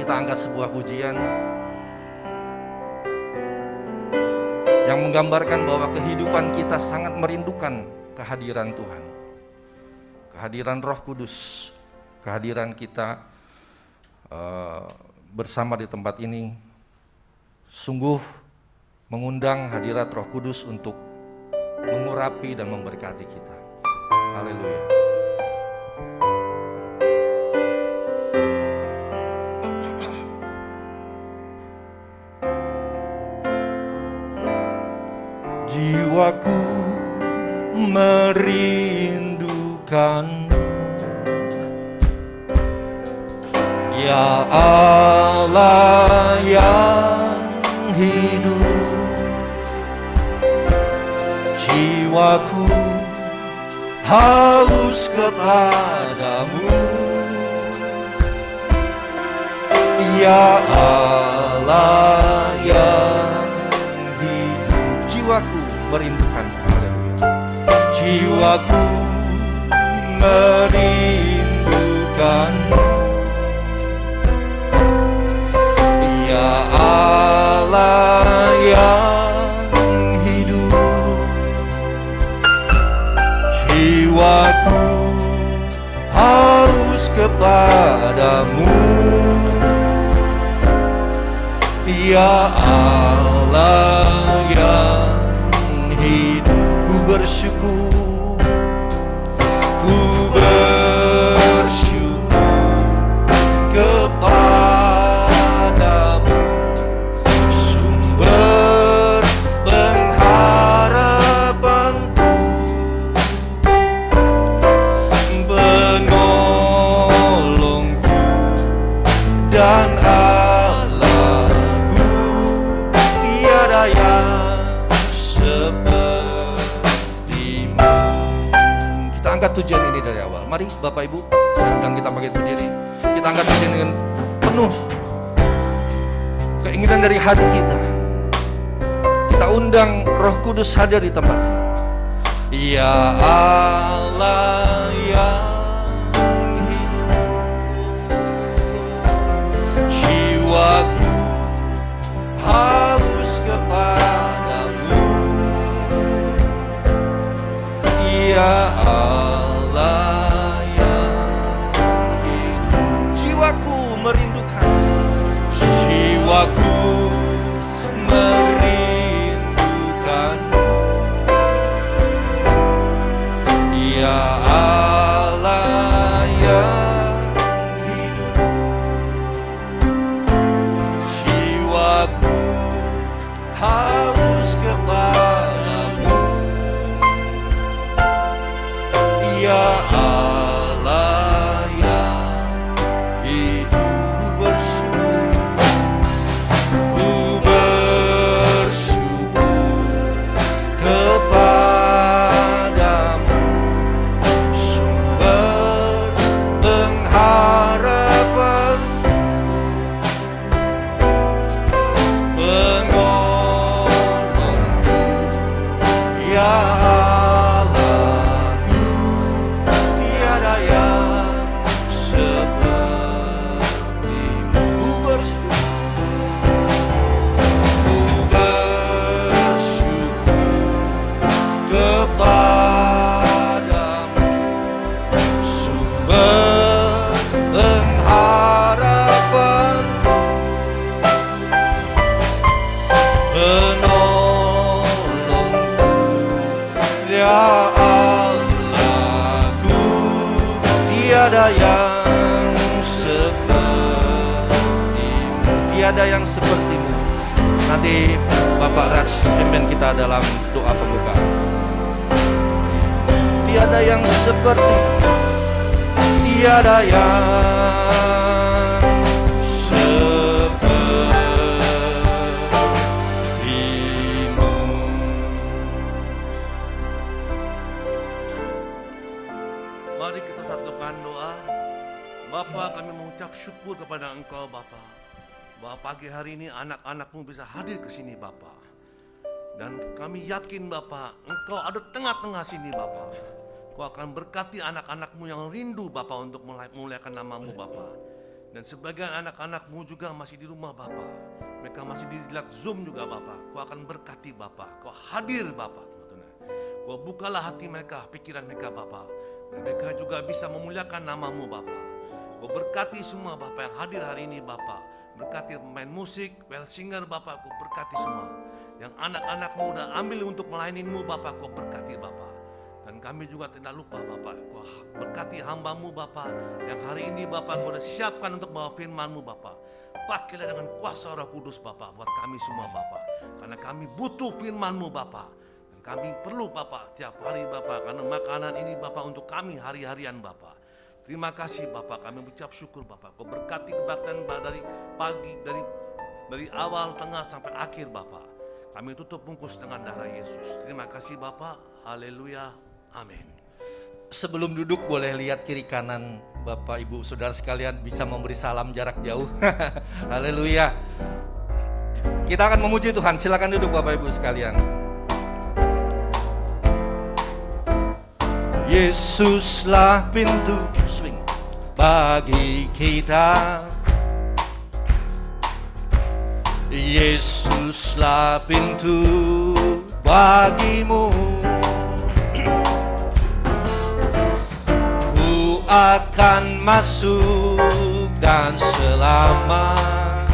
kita angkat sebuah pujian yang menggambarkan bahwa kehidupan kita sangat merindukan kehadiran Tuhan, kehadiran Roh Kudus, kehadiran kita bersama di tempat ini sungguh mengundang hadirat Roh Kudus untuk mengurapi dan memberkati kita. Haleluya. Jiwaku merindukanmu, ya Allah yang hidup. Jiwaku haus kepadamu, ya Allah yang hidup. Jiwaku merindukan, haleluya. Jiwaku merindukan, ya Allah yang hidup. Jiwaku haus kepadamu, ya Allah yang hidup. Ku bersyukur, ku bersyukur kepadamu, sumber pengharapanku, penolongku dan Allahku. Tiada yang sepertimu. Kita angkat pujian ini dari awal. Mari Bapak Ibu, sebelum kita bangkit berdiri, kita angkat pujian dengan penuh keinginan dari hati kita. Kita undang Roh Kudus hadir di tempat ini. Ya Allah yang hidup, jiwaku haus kepadamu, ya Allah yang hidup. Jiwaku merindukan, jiwaku merindukanmu, ya Allah yang hidup. Jiwaku haus kepadamu, ya Allah yang hidup. Ku bersyukur, ku bersyukur kepadamu, sumber pengharapanku, penolongku, ya Allahku. Tiada yang sepertimu. Ku bersyukur, ku bersyukur kepadamu, sumber pengharapanku, penolongku, ya Allahku. Tiada yang sepertimu, tiada yang sepertimu. Nanti Bapak Raj pimpin kita dalam doa pembukaan. Tiada yang sepertimu, tiada yang sepertimu. Mari kita satukan doa. Bapa, kami mengucap syukur kepada Engkau Bapa, bahwa pagi hari ini anak-anak-Mu bisa hadir ke sini Bapa. Dan kami yakin Bapa, Engkau ada tengah-tengah sini Bapa. Kau akan berkati anak-anak-Mu yang rindu Bapa untuk memuliakan nama-Mu Bapa. Dan sebagian anak-anakmu juga masih di rumah Bapa. Mereka masih di lihat Zoom juga Bapa. Kau akan berkati Bapa. Kau hadir Bapa. Kau bukalah hati mereka, pikiran mereka Bapa. Dan mereka juga bisa memuliakan namamu Bapa. Kau berkati semua Bapa yang hadir hari ini Bapa. Berkati pemain musik, well singer Bapa. Kau berkati semua. Yang anak-anakmu udah ambil untuk melayanimu Bapa. Kau berkati Bapa. Dan kami juga tidak lupa Bapak, Kau berkati hamba-Mu Bapak, yang hari ini Bapak Kau sudah siapkan untuk bawa firman-Mu Bapak. Pakailah dengan kuasa Roh Kudus Bapak buat kami semua Bapak. Karena kami butuh firman-Mu Bapak. Dan kami perlu Bapak tiap hari Bapak, karena makanan ini Bapak untuk kami hari-harian Bapak. Terima kasih Bapak, kami ucap syukur Bapak. Kau berkati kebaktian dari pagi, dari awal, tengah sampai akhir Bapak. Kami tutup bungkus dengan darah Yesus. Terima kasih Bapak, haleluya. Amin. Sebelum duduk boleh lihat kiri kanan Bapak Ibu Saudara sekalian, bisa memberi salam jarak jauh. Haleluya. Kita akan memuji Tuhan. Silakan duduk Bapak Ibu sekalian. Yesuslah pintu swing bagi kita. Yesuslah pintu bagimu. Akan masuk dan selamat,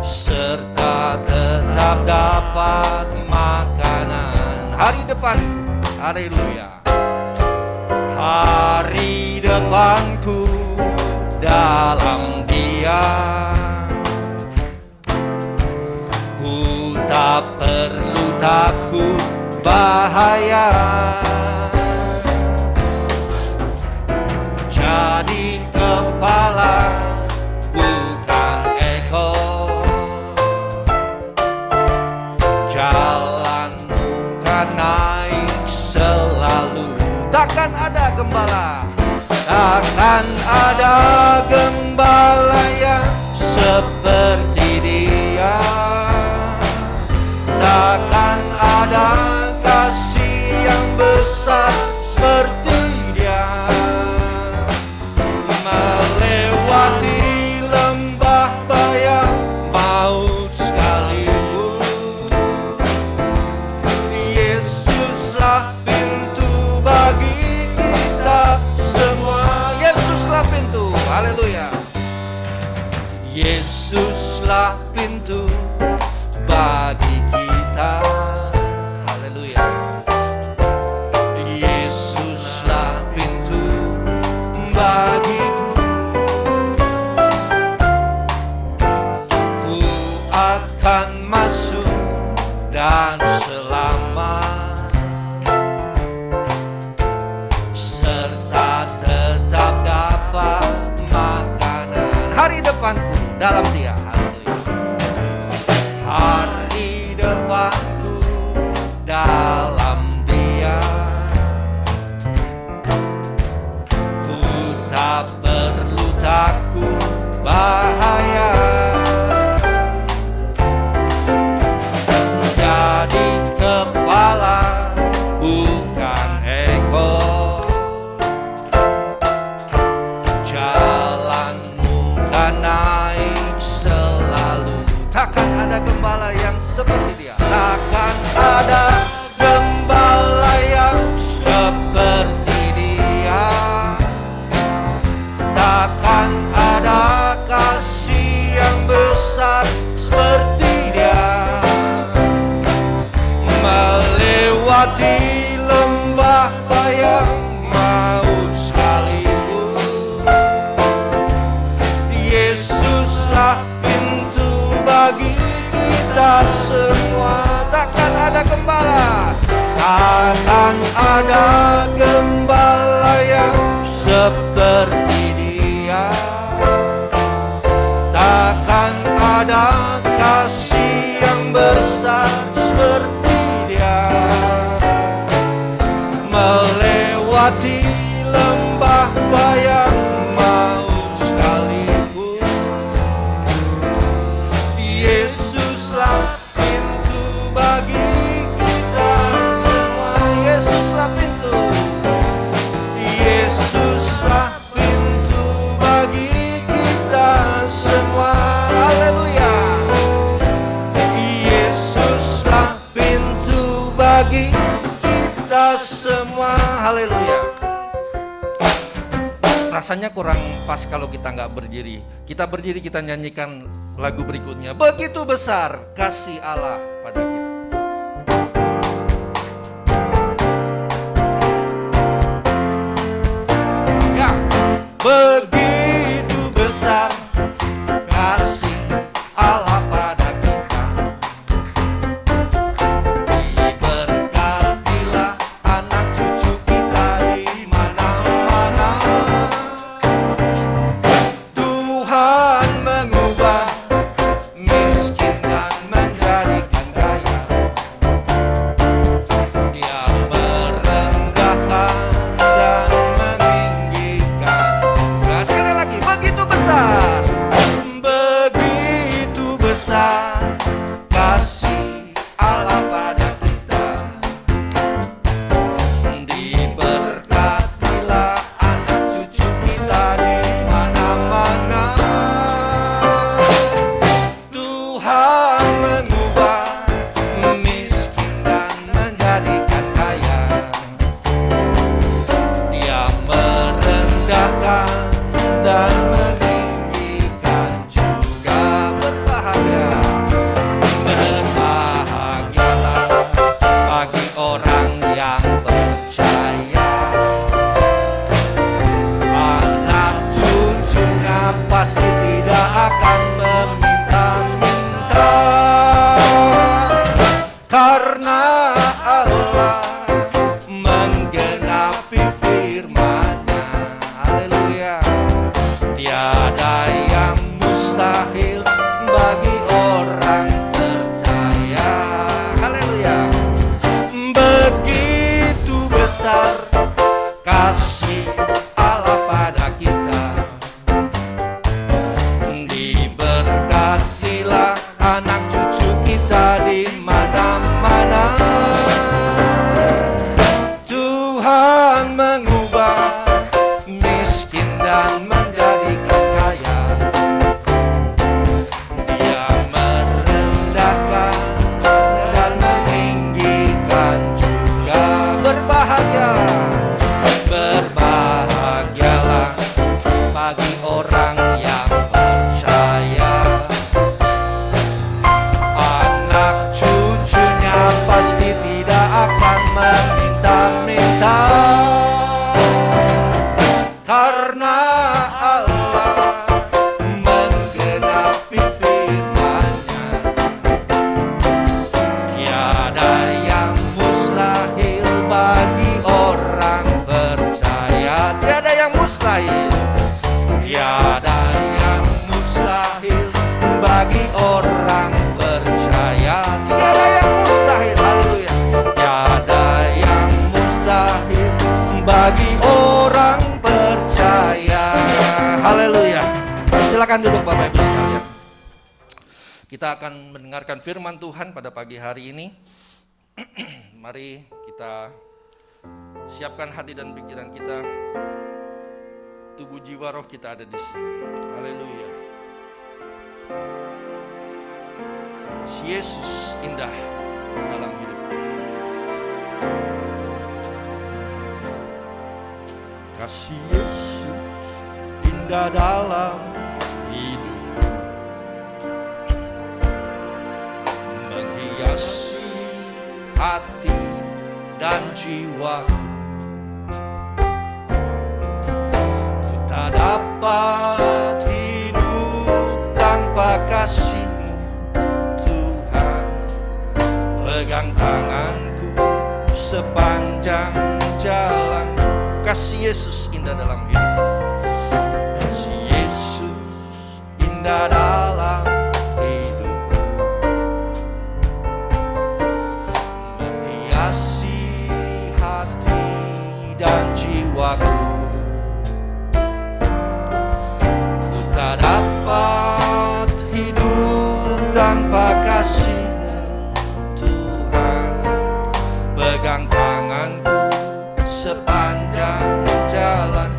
serta tetap dapat makanan hari depanku. Haleluya. Hari depanku dalam Dia, ku tak perlu takut bahaya. Jadi kepala bukan ekor, jalanmu kan naik selalu. Takkan ada gembala, takkan ada gembala yang seperti Dia. Takkan ada kasih yang besar seperti Dia. Melewati lembah bayang maut sekalipun, Yesuslah pintu bagi kita semua. Yesuslah pintu, haleluya. Yesuslah pintu bagi kita, haleluya. Yesuslah pintu bagiku. Ku akan masuk dan selamat, serta tetap dapat makanan hari depanku dalam Dia. Haleluya. Hari depanku dalam Dia, ku tak perlu takut bahaya. Jadi kepala bukan ekor, jalanmu kan naik selalu. Takkan ada gembala yang seperti Dia. Takkan ada gembala yang seperti Dia. Takkan ada kasih yang besar seperti Dia. Melewati lembah bayang maut sekalipun, Yesuslah pintu bagi kita semua. Takkan ada gembala, takkan ada gembala yang seperti Dia. Takkan ada kasih yang besar seperti Dia. Melewati lembah bayang maut sekalipun, Yesuslah pintu bagi kita semua. Yesuslah pintu, Yesuslah pintu rasanya kurang pas kalau kita nggak berdiri. Kita berdiri, kita nyanyikan lagu berikutnya. Begitu besar kasih Allah pada kita. Ya, begitu besar kasih Allah pada kita. Diberkatilah anak cucu kita di mana-mana. Tuhan mengubah miskin dan menjadikan kaya. Dia merendahkan dan meninggikan juga. Sekali lagi, begitu besar, begitu besar kasih Allah pada kita. Diberkatilah anak cucu kita di mana-mana. Tuhan mengubah miskin dan menjadikan kaya. Dia merendahkan dan meninggikan juga. Berbahagialah bagi orang yang percaya. Anak cucunya pasti tidak akan meminta-minta, karena Allah menggenapi firman-Nya. Haleluya. Tiada yang mustahil bagi orang percaya. Haleluya. Begitu besar kasih Allah pada kita. Diberkatilah anak cucu kita di mana-mana. Tuhan mengubah miskin dan menjadikan kaya. Dia merendahkan dan meninggikan juga. Berbahagialah bagi orang yang percaya. Anak cucunya pasti tidak akan meminta-minta, karena Allah menggenapi firman-Nya. Tiada yang mustahil bagi orang percaya. Tiada yang mustahil. Tiada yang mustahil bagi orang percaya. Tiada yang mustahil. Haleluya. Tiada yang mustahil bagi orang percaya. Haleluya. Silakan duduk Bapak Ibu sekalian. Kita akan mendengarkan firman Tuhan pada pagi hari ini. Mari kita siapkan hati dan pikiran kita. Tubuh jiwa roh kita ada di sini. Haleluya. Kasih Yesus indah dalam hidupku. Kasih Yesus indah dalam hidupku, menghiasi hati dan jiwaku. Ku tak dapat hidup tanpa kasih-Mu, Tuhan. Pegang tanganku sepanjang jalan. Kasih Yesus indah dalam hidupku. Kasih Yesus indah dalam hidupku, menghiasi hati dan jiwaku. Ku tak dapat hidup tanpa kasih-Mu, Tuhan. Pegang tanganku sepanjang jalan.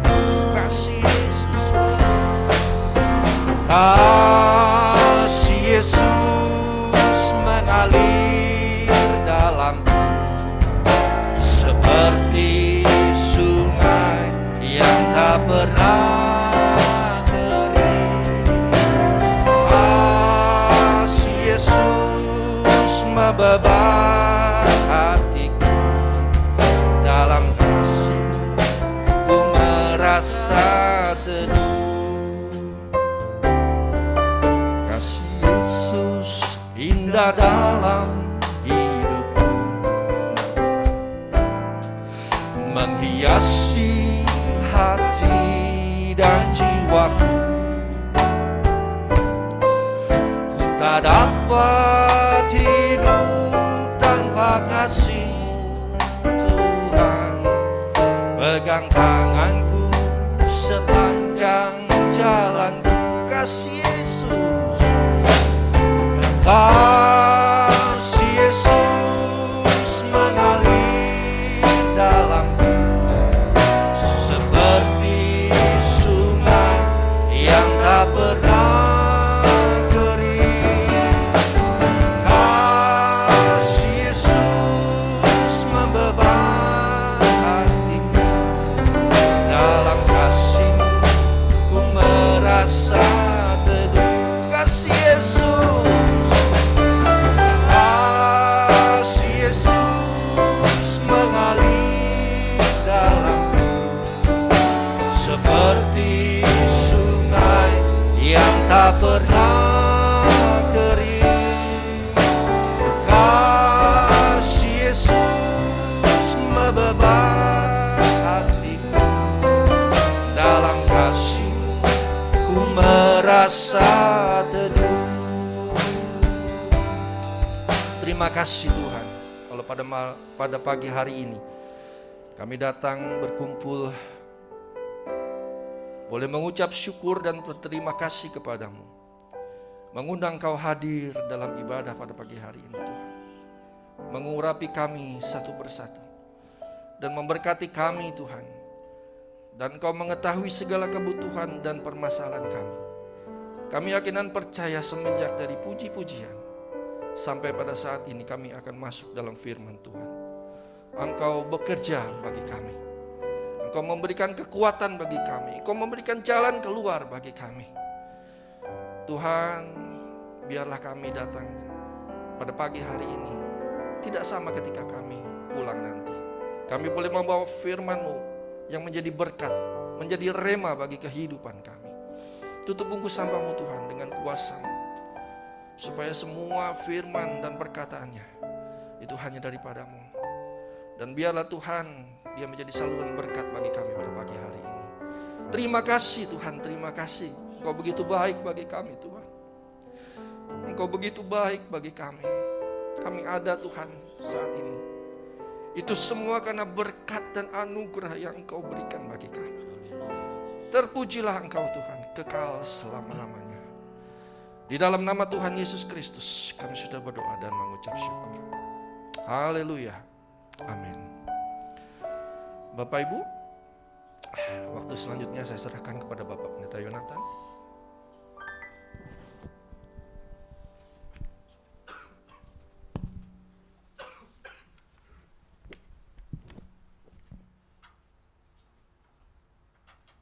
pernah kering. Kasih Yesus membeban hatiku, dalam kasih ku merasa teduh. Kasih Yesus indah dalam hidupku, menghiasi hati dan jiwaku. Ku tak dapat hidup tanpa kasih-Mu Tuhan. Pegang tanganku sepanjang jalanku. Kasih Yesus, kasih Yesus mengalir dalamku, seperti sungai yang tak pernah kering. Kasih Yesus membeban hatiku, dalam kasih-Mu ku merasa teduh. Kasih Yesus, kasih Yesus mengalir dalamku, seperti sungai yang tak pernah kering. Kasih Yesus membeban hatiku, dalam kasih-Mu ku merasa teduh. Terima kasih Tuhan, kalau pada pagi hari ini kami datang berkumpul, boleh mengucap syukur dan berterima kasih kepadamu, mengundang Kau hadir dalam ibadah pada pagi hari ini Tuhan, mengurapi kami satu persatu dan memberkati kami Tuhan, dan Kau mengetahui segala kebutuhan dan permasalahan kami. Kami yakin dan percaya semenjak dari puji-pujian sampai pada saat ini kami akan masuk dalam firman Tuhan. Engkau bekerja bagi kami, Engkau memberikan kekuatan bagi kami, Engkau memberikan jalan keluar bagi kami. Tuhan, biarlah kami datang pada pagi hari ini tidak sama ketika kami pulang nanti. Kami boleh membawa firman-Mu yang menjadi berkat, menjadi rema bagi kehidupan kami. Tutup bungkus sampah-Mu Tuhan dengan kuasa-Mu, supaya semua firman dan perkataannya itu hanya daripada-Mu. Dan biarlah Tuhan, dia menjadi saluran berkat bagi kami pada pagi hari ini. Terima kasih Tuhan, terima kasih. Engkau begitu baik bagi kami Tuhan. Engkau begitu baik bagi kami. Kami ada Tuhan saat ini, itu semua karena berkat dan anugerah yang Engkau berikan bagi kami. Terpujilah Engkau Tuhan, kekal selama-lamanya. Di dalam nama Tuhan Yesus Kristus kami sudah berdoa dan mengucap syukur. Haleluya. Amin. Bapak Ibu, waktu selanjutnya saya serahkan kepada Bapak Pendeta Yonatan.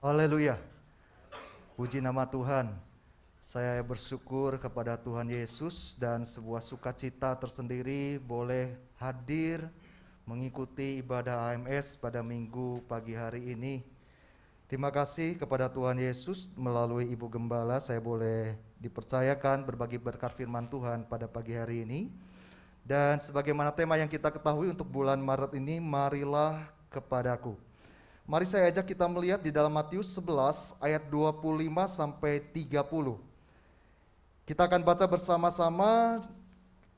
Haleluya. Puji nama Tuhan. Saya bersyukur kepada Tuhan Yesus dan sebuah sukacita tersendiri boleh hadir mengikuti ibadah AMS pada minggu pagi hari ini. Terima kasih kepada Tuhan Yesus, melalui Ibu Gembala saya boleh dipercayakan berbagi berkat firman Tuhan pada pagi hari ini. Dan sebagaimana tema yang kita ketahui untuk bulan Maret ini, marilah kepadaku. Mari saya ajak kita melihat di dalam Matius 11 ayat 25 sampai 30. Kita akan baca bersama-sama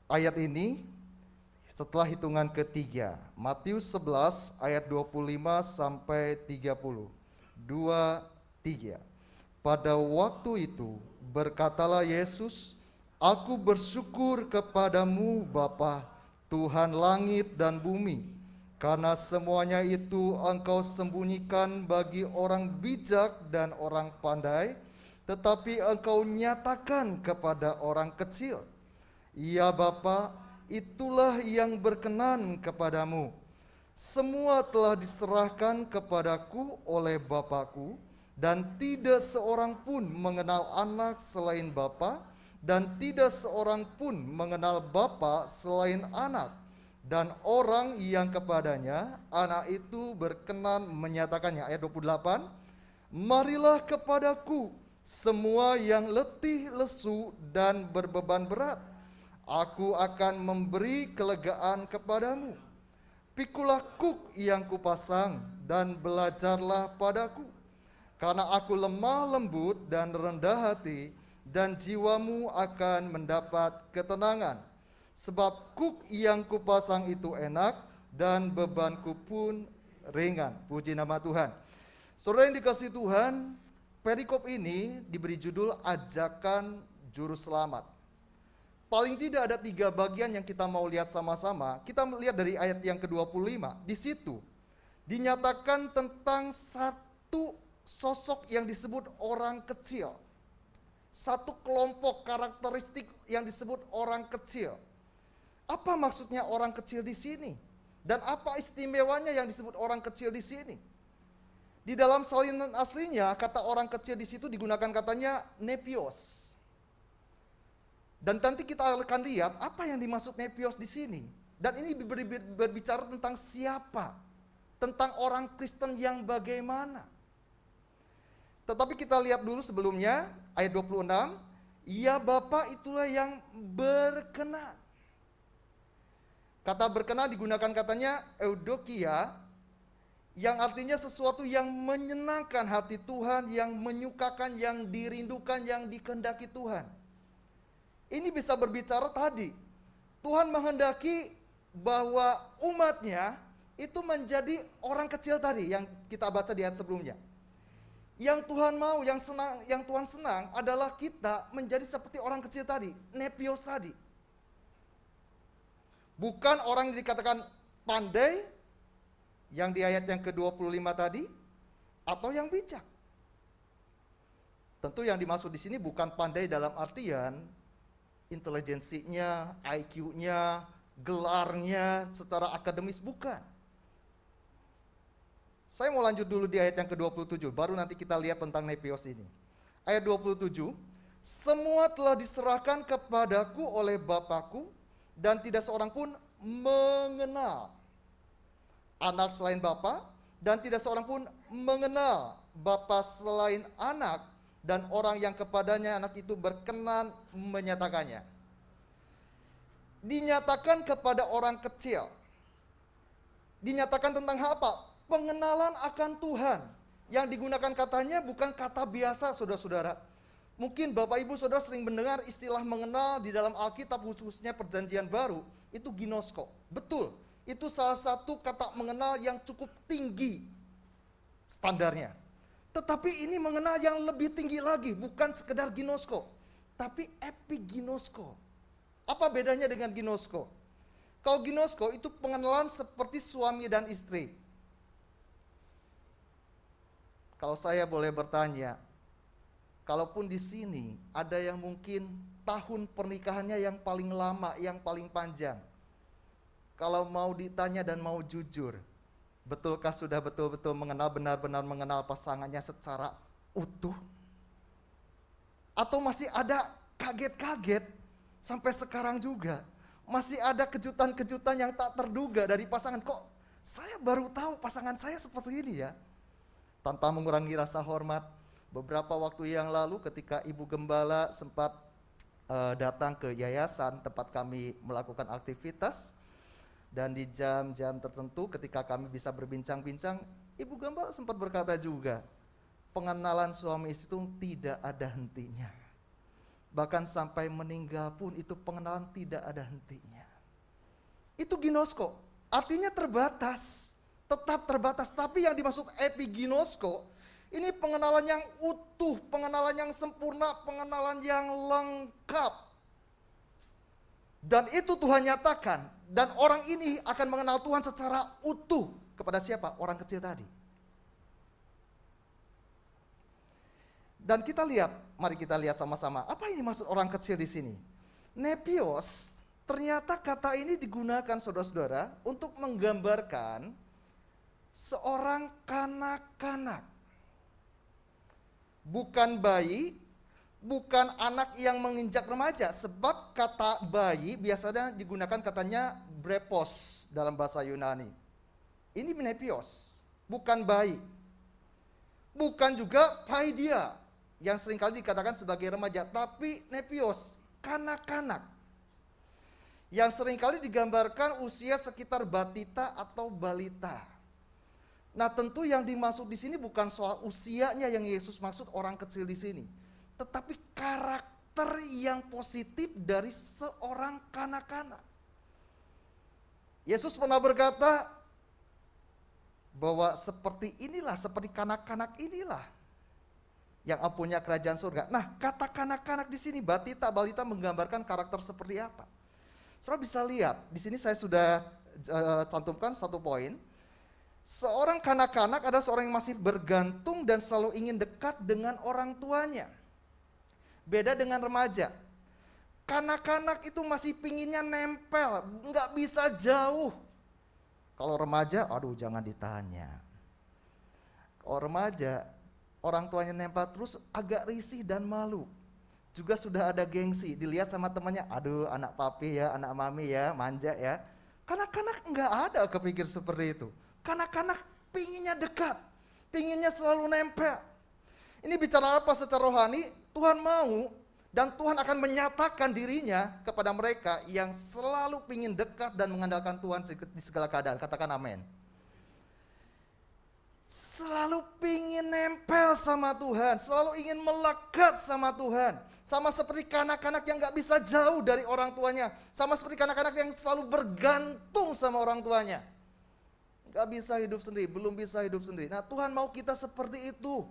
ayat ini setelah hitungan ketiga. Matius 11 ayat 25 sampai 30. 2, 3. Pada waktu itu berkatalah Yesus, Aku bersyukur kepadamu Bapa, Tuhan langit dan bumi, karena semuanya itu Engkau sembunyikan bagi orang bijak dan orang pandai, tetapi Engkau nyatakan kepada orang kecil. Ya Bapa, itulah yang berkenan kepadamu. Semua telah diserahkan kepadaku oleh Bapakku, dan tidak seorang pun mengenal anak selain Bapa, dan tidak seorang pun mengenal Bapa selain anak, dan orang yang kepadanya anak itu berkenan menyatakannya. Ayat 28, marilah kepadaku semua yang letih, lesu, dan berbeban berat, aku akan memberi kelegaan kepadamu. Pikulah kuk yang kupasang dan belajarlah padaku, karena aku lemah lembut dan rendah hati, dan jiwamu akan mendapat ketenangan. Sebab kuk yang kupasang itu enak, dan bebanku pun ringan. Puji nama Tuhan. Saudara yang dikasihi Tuhan, perikop ini diberi judul Ajakan Juru Selamat. Paling tidak ada 3 bagian yang kita mau lihat sama-sama. Kita melihat dari ayat yang ke-25. Di situ dinyatakan tentang satu sosok yang disebut orang kecil. Satu kelompok karakteristik yang disebut orang kecil. Apa maksudnya orang kecil di sini? Dan apa istimewanya yang disebut orang kecil di sini? Di dalam salinan aslinya, kata orang kecil di situ digunakan katanya nepios. Dan nanti kita akan lihat apa yang dimaksud nepios di sini. Dan ini berbicara tentang siapa? Tentang orang Kristen yang bagaimana? Tetapi kita lihat dulu sebelumnya, ayat 26, ya Bapa itulah yang berkenan. Kata berkenan digunakan katanya eudokia, yang artinya sesuatu yang menyenangkan hati Tuhan, yang menyukakan, yang dirindukan, yang dikehendaki Tuhan. Ini bisa berbicara tadi, Tuhan menghendaki bahwa umatnya itu menjadi orang kecil tadi yang kita baca di ayat sebelumnya. Yang Tuhan mau, yang Tuhan senang adalah kita menjadi seperti orang kecil tadi, nepios tadi. Bukan orang yang dikatakan pandai, yang di ayat yang ke-25 tadi, atau yang bijak. Tentu yang dimaksud di sini bukan pandai dalam artian intelijensinya, IQ-nya, gelarnya secara akademis, bukan. Saya mau lanjut dulu di ayat yang ke-27, baru nanti kita lihat tentang nepios ini. Ayat 27, semua telah diserahkan kepadaku oleh Bapakku, dan tidak seorang pun mengenal anak selain Bapa, dan tidak seorang pun mengenal Bapa selain anak, dan orang yang kepadanya anak itu berkenan menyatakannya. Dinyatakan kepada orang kecil. Dinyatakan tentang apa? Pengenalan akan Tuhan. Yang digunakan katanya bukan kata biasa, saudara-saudara. Mungkin Bapak Ibu Saudara sering mendengar istilah mengenal di dalam Alkitab, khususnya Perjanjian Baru, itu ginosko. Betul, itu salah satu kata mengenal yang cukup tinggi standarnya. Tetapi ini mengenal yang lebih tinggi lagi, bukan sekedar ginosko, tapi epiginosko. Apa bedanya dengan ginosko? Kalau ginosko itu pengenalan seperti suami dan istri. Kalau saya boleh bertanya, kalaupun di sini ada yang mungkin tahun pernikahannya yang paling lama, yang paling panjang, kalau mau ditanya dan mau jujur, betulkah sudah betul-betul mengenal, benar-benar mengenal pasangannya secara utuh? Atau masih ada kaget-kaget sampai sekarang juga? Masih ada kejutan-kejutan yang tak terduga dari pasangan. Kok saya baru tahu pasangan saya seperti ini ya? Tanpa mengurangi rasa hormat, beberapa waktu yang lalu ketika Ibu Gembala sempat datang ke yayasan tempat kami melakukan aktivitas, dan di jam-jam tertentu ketika kami bisa berbincang-bincang, Ibu Gembala sempat berkata juga, pengenalan suami istri itu tidak ada hentinya. Bahkan sampai meninggal pun itu pengenalan tidak ada hentinya. Itu ginosko, artinya terbatas, tetap terbatas. Tapi yang dimaksud epiginosko, ini pengenalan yang utuh, pengenalan yang sempurna, pengenalan yang lengkap. Dan itu Tuhan nyatakan. Dan orang ini akan mengenal Tuhan secara utuh. Kepada siapa? Orang kecil tadi. Dan kita lihat, mari kita lihat sama-sama. Apa yang dimaksud orang kecil di sini? Nepios, ternyata kata ini digunakan saudara-saudara untuk menggambarkan seorang kanak-kanak. bukan bayi, bukan anak yang menginjak remaja. Sebab kata bayi biasanya digunakan katanya brepos dalam bahasa Yunani. Ini nepios, bukan bayi. Bukan juga paidia yang seringkali dikatakan sebagai remaja, tapi nepios, kanak-kanak. Yang seringkali digambarkan usia sekitar batita atau balita. Nah, tentu yang dimaksud di sini bukan soal usianya yang Yesus maksud orang kecil di sini, tetapi karakter yang positif dari seorang kanak-kanak. Yesus pernah berkata bahwa seperti inilah, seperti kanak-kanak inilah yang punya kerajaan surga. Nah, kata kanak-kanak di sini, batita, balita menggambarkan karakter seperti apa? Saudara bisa lihat, di sini saya sudah cantumkan satu poin. Seorang kanak-kanak adalah seorang yang masih bergantung dan selalu ingin dekat dengan orang tuanya. Beda dengan remaja. Kanak-kanak itu masih pinginnya nempel, nggak bisa jauh. Kalau remaja, aduh jangan ditanya. Kalau remaja, orang tuanya nempel terus agak risih dan malu. Juga sudah ada gengsi, dilihat sama temannya, aduh anak papi ya, anak mami ya, manja ya. Kanak-kanak nggak ada kepikir seperti itu. Kanak-kanak pinginnya dekat, pinginnya selalu nempel. Ini bicara apa secara rohani? Tuhan mau dan Tuhan akan menyatakan dirinya kepada mereka yang selalu ingin dekat dan mengandalkan Tuhan di segala keadaan. Katakan amin. Selalu ingin nempel sama Tuhan, selalu ingin melekat sama Tuhan. Sama seperti kanak-kanak yang gak bisa jauh dari orang tuanya. Sama seperti kanak-kanak yang selalu bergantung sama orang tuanya. Gak bisa hidup sendiri, belum bisa hidup sendiri. Nah, Tuhan mau kita seperti itu.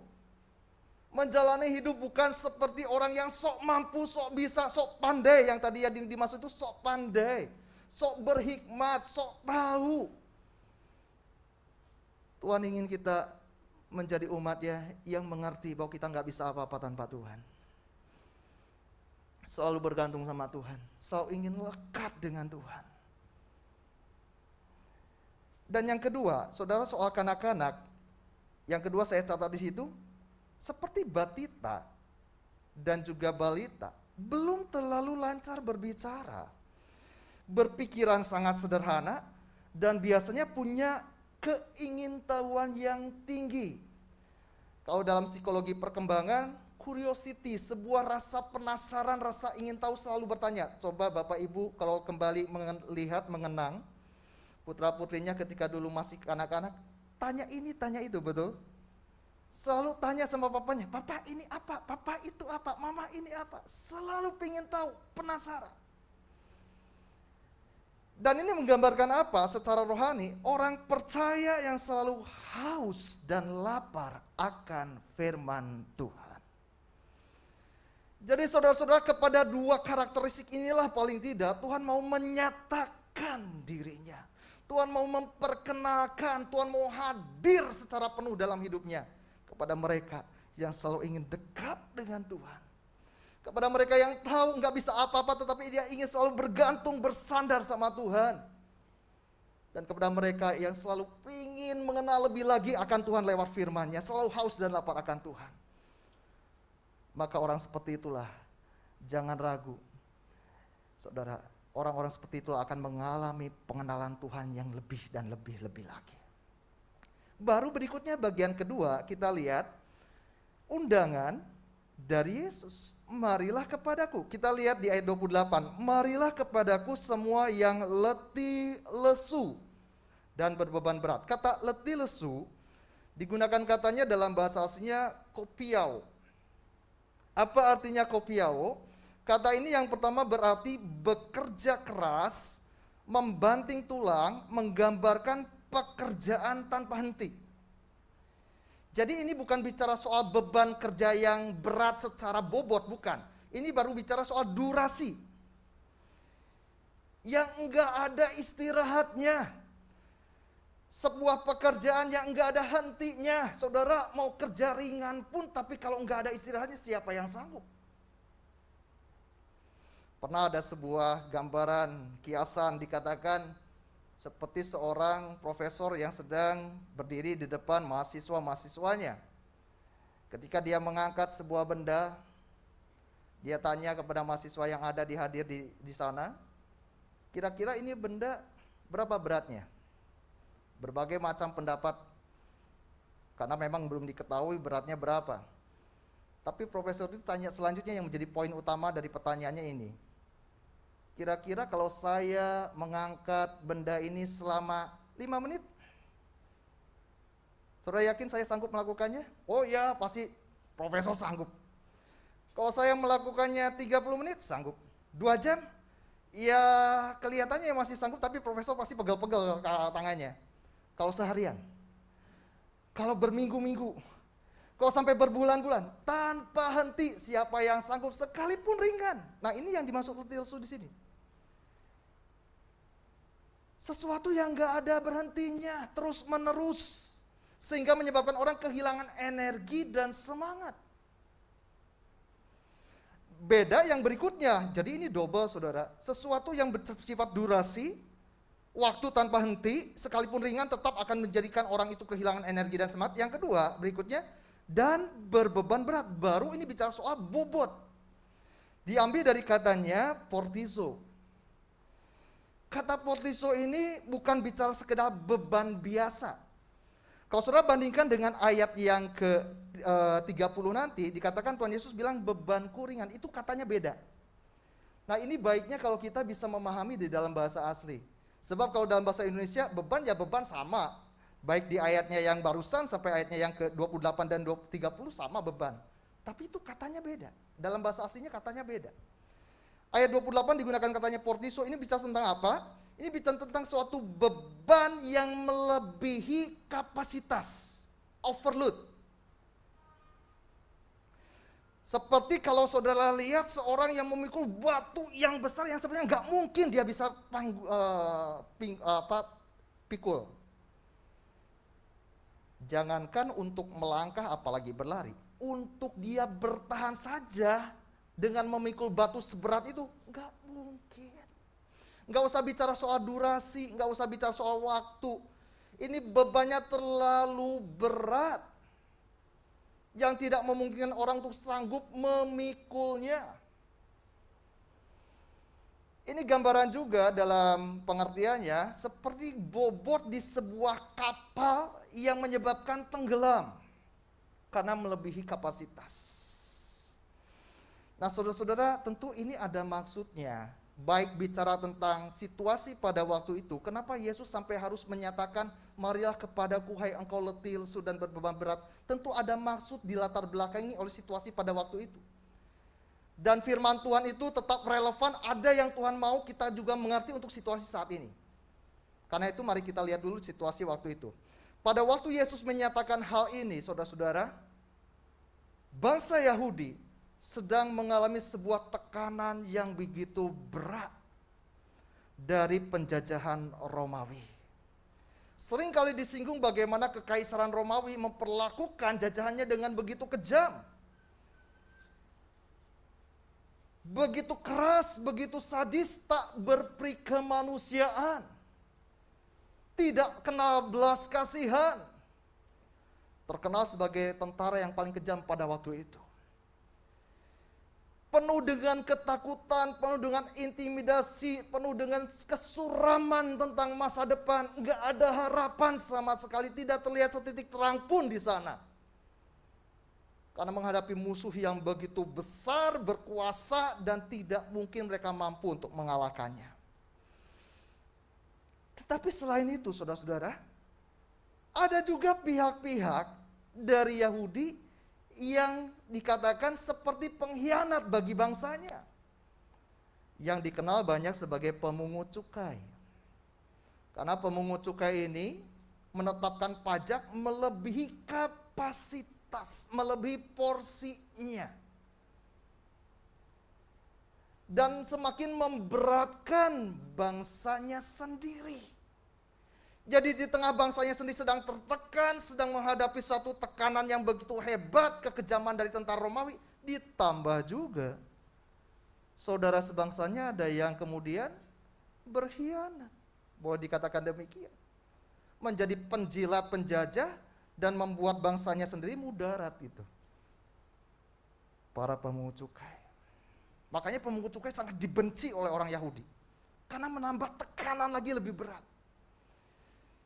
Menjalani hidup bukan seperti orang yang sok mampu, sok bisa, sok pandai. Yang tadi yang dimaksud itu sok pandai, sok berhikmat, sok tahu. Tuhan ingin kita menjadi umatnya yang mengerti bahwa kita nggak bisa apa-apa tanpa Tuhan. Selalu bergantung sama Tuhan, selalu ingin lekat dengan Tuhan. Dan yang kedua, saudara, soal kanak-kanak, yang kedua saya catat di situ, seperti batita dan juga balita, belum terlalu lancar berbicara. Berpikiran sangat sederhana dan biasanya punya keingintahuan yang tinggi. Kalau dalam psikologi perkembangan, curiosity, sebuah rasa penasaran, rasa ingin tahu, selalu bertanya. Coba Bapak Ibu kalau kembali melihat, mengenang putra-putrinya ketika dulu masih anak-anak, tanya ini, tanya itu, betul? Selalu tanya sama papanya, papa ini apa, papa itu apa, mama ini apa. Selalu pengen tahu, penasaran. Dan ini menggambarkan apa? Secara rohani, orang percaya yang selalu haus dan lapar akan firman Tuhan. Jadi saudara-saudara, kepada dua karakteristik inilah paling tidak Tuhan mau menyatakan dirinya. Tuhan mau memperkenalkan, Tuhan mau hadir secara penuh dalam hidupnya. Kepada mereka yang selalu ingin dekat dengan Tuhan. Kepada mereka yang tahu nggak bisa apa-apa tetapi dia ingin selalu bergantung, bersandar sama Tuhan. Dan kepada mereka yang selalu ingin mengenal lebih lagi akan Tuhan lewat firman-Nya, selalu haus dan lapar akan Tuhan. Maka orang seperti itulah, jangan ragu. Saudara, orang-orang seperti itulah akan mengalami pengenalan Tuhan yang lebih dan lebih lagi. Baru berikutnya bagian kedua kita lihat undangan dari Yesus. Marilah kepadaku. Kita lihat di ayat 28. Marilah kepadaku semua yang letih lesu dan berbeban berat. Kata letih lesu digunakan katanya dalam bahasa aslinya kopiau. Apa artinya kopiau? Kata ini yang pertama berarti bekerja keras, membanting tulang, menggambarkan pekerjaan tanpa henti. Jadi ini bukan bicara soal beban kerja yang berat secara bobot, bukan. Ini baru bicara soal durasi. Yang enggak ada istirahatnya. Sebuah pekerjaan yang enggak ada hentinya. Saudara mau kerja ringan pun, tapi kalau enggak ada istirahatnya, siapa yang sanggup? Pernah ada sebuah gambaran, kiasan dikatakan, seperti seorang profesor yang sedang berdiri di depan mahasiswa-mahasiswanya. Ketika dia mengangkat sebuah benda, dia tanya kepada mahasiswa yang ada hadir di sana, kira-kira ini benda berapa beratnya? Berbagai macam pendapat, karena memang belum diketahui beratnya berapa. Tapi profesor itu tanya selanjutnya yang menjadi poin utama dari pertanyaannya ini. Kira-kira kalau saya mengangkat benda ini selama 5 menit, saudara yakin saya sanggup melakukannya? Oh ya, pasti profesor sanggup. Kalau saya melakukannya 30 menit, sanggup. 2 jam? Ya kelihatannya masih sanggup, tapi profesor pasti pegel-pegel tangannya. Kalau seharian, kalau berminggu-minggu, kalau sampai berbulan-bulan, tanpa henti, siapa yang sanggup sekalipun ringan. Nah ini yang dimaksud Tilsu di sini. Sesuatu yang gak ada berhentinya, terus menerus, sehingga menyebabkan orang kehilangan energi dan semangat. Beda yang berikutnya, jadi ini double saudara, sesuatu yang bersifat durasi, waktu tanpa henti, sekalipun ringan tetap akan menjadikan orang itu kehilangan energi dan semangat. Yang kedua, berikutnya, dan berbeban berat. Baru ini bicara soal bobot. Diambil dari katanya portizo. Kata portizo ini bukan bicara sekedar beban biasa. Kalau saudara bandingkan dengan ayat yang ke-30 nanti, dikatakan Tuhan Yesus bilang bebanku ringan, itu katanya beda. Nah ini baiknya kalau kita bisa memahami di dalam bahasa asli. Sebab kalau dalam bahasa Indonesia beban ya beban sama. Baik di ayatnya yang barusan sampai ayatnya yang ke-28 dan 30 sama beban. Tapi itu katanya beda. Dalam bahasa aslinya katanya beda. Ayat 28 digunakan katanya portizo, ini bicara tentang apa? Ini bicara tentang suatu beban yang melebihi kapasitas. Overload. Seperti kalau saudara lihat seorang yang memikul batu yang besar yang sebenarnya nggak mungkin dia bisa pikul. Jangankan untuk melangkah apalagi berlari. Untuk dia bertahan saja dengan memikul batu seberat itu nggak mungkin. Nggak usah bicara soal durasi, nggak usah bicara soal waktu. Ini bebannya terlalu berat. Yang tidak memungkinkan orang untuk sanggup memikulnya. Ini gambaran juga dalam pengertiannya seperti bobot di sebuah kapal yang menyebabkan tenggelam karena melebihi kapasitas. Nah saudara-saudara, tentu ini ada maksudnya. Baik bicara tentang situasi pada waktu itu, kenapa Yesus sampai harus menyatakan marilah kepadaku hai engkau letih, lesu dan berbeban berat. Tentu ada maksud di latar belakangi oleh situasi pada waktu itu. Dan firman Tuhan itu tetap relevan, ada yang Tuhan mau kita juga mengerti untuk situasi saat ini. Karena itu mari kita lihat dulu situasi waktu itu. Pada waktu Yesus menyatakan hal ini, saudara-saudara, bangsa Yahudi sedang mengalami sebuah tekanan yang begitu berat dari penjajahan Romawi. Sering kali disinggung bagaimana kekaisaran Romawi memperlakukan jajahannya dengan begitu kejam. Begitu keras, begitu sadis, tak berperi kemanusiaan. Tidak kenal belas kasihan. Terkenal sebagai tentara yang paling kejam pada waktu itu. Penuh dengan ketakutan, penuh dengan intimidasi, penuh dengan kesuraman tentang masa depan. Enggak ada harapan sama sekali, tidak terlihat setitik terang pun di sana. Karena menghadapi musuh yang begitu besar, berkuasa, dan tidak mungkin mereka mampu untuk mengalahkannya. Tetapi selain itu, saudara-saudara, ada juga pihak-pihak dari Yahudi yang dikatakan seperti pengkhianat bagi bangsanya, yang dikenal banyak sebagai pemungut cukai. Karena pemungut cukai ini menetapkan pajak melebihi kapasitas, melebihi porsinya, dan semakin memberatkan bangsanya sendiri. Jadi di tengah bangsanya sendiri sedang tertekan, sedang menghadapi suatu tekanan yang begitu hebat, kekejaman dari tentara Romawi, ditambah juga saudara sebangsanya ada yang kemudian berkhianat, boleh dikatakan demikian, menjadi penjilat penjajah dan membuat bangsanya sendiri mudarat itu. para pemungut cukai. Makanya pemungut cukai sangat dibenci oleh orang Yahudi. Karena menambah tekanan lagi lebih berat.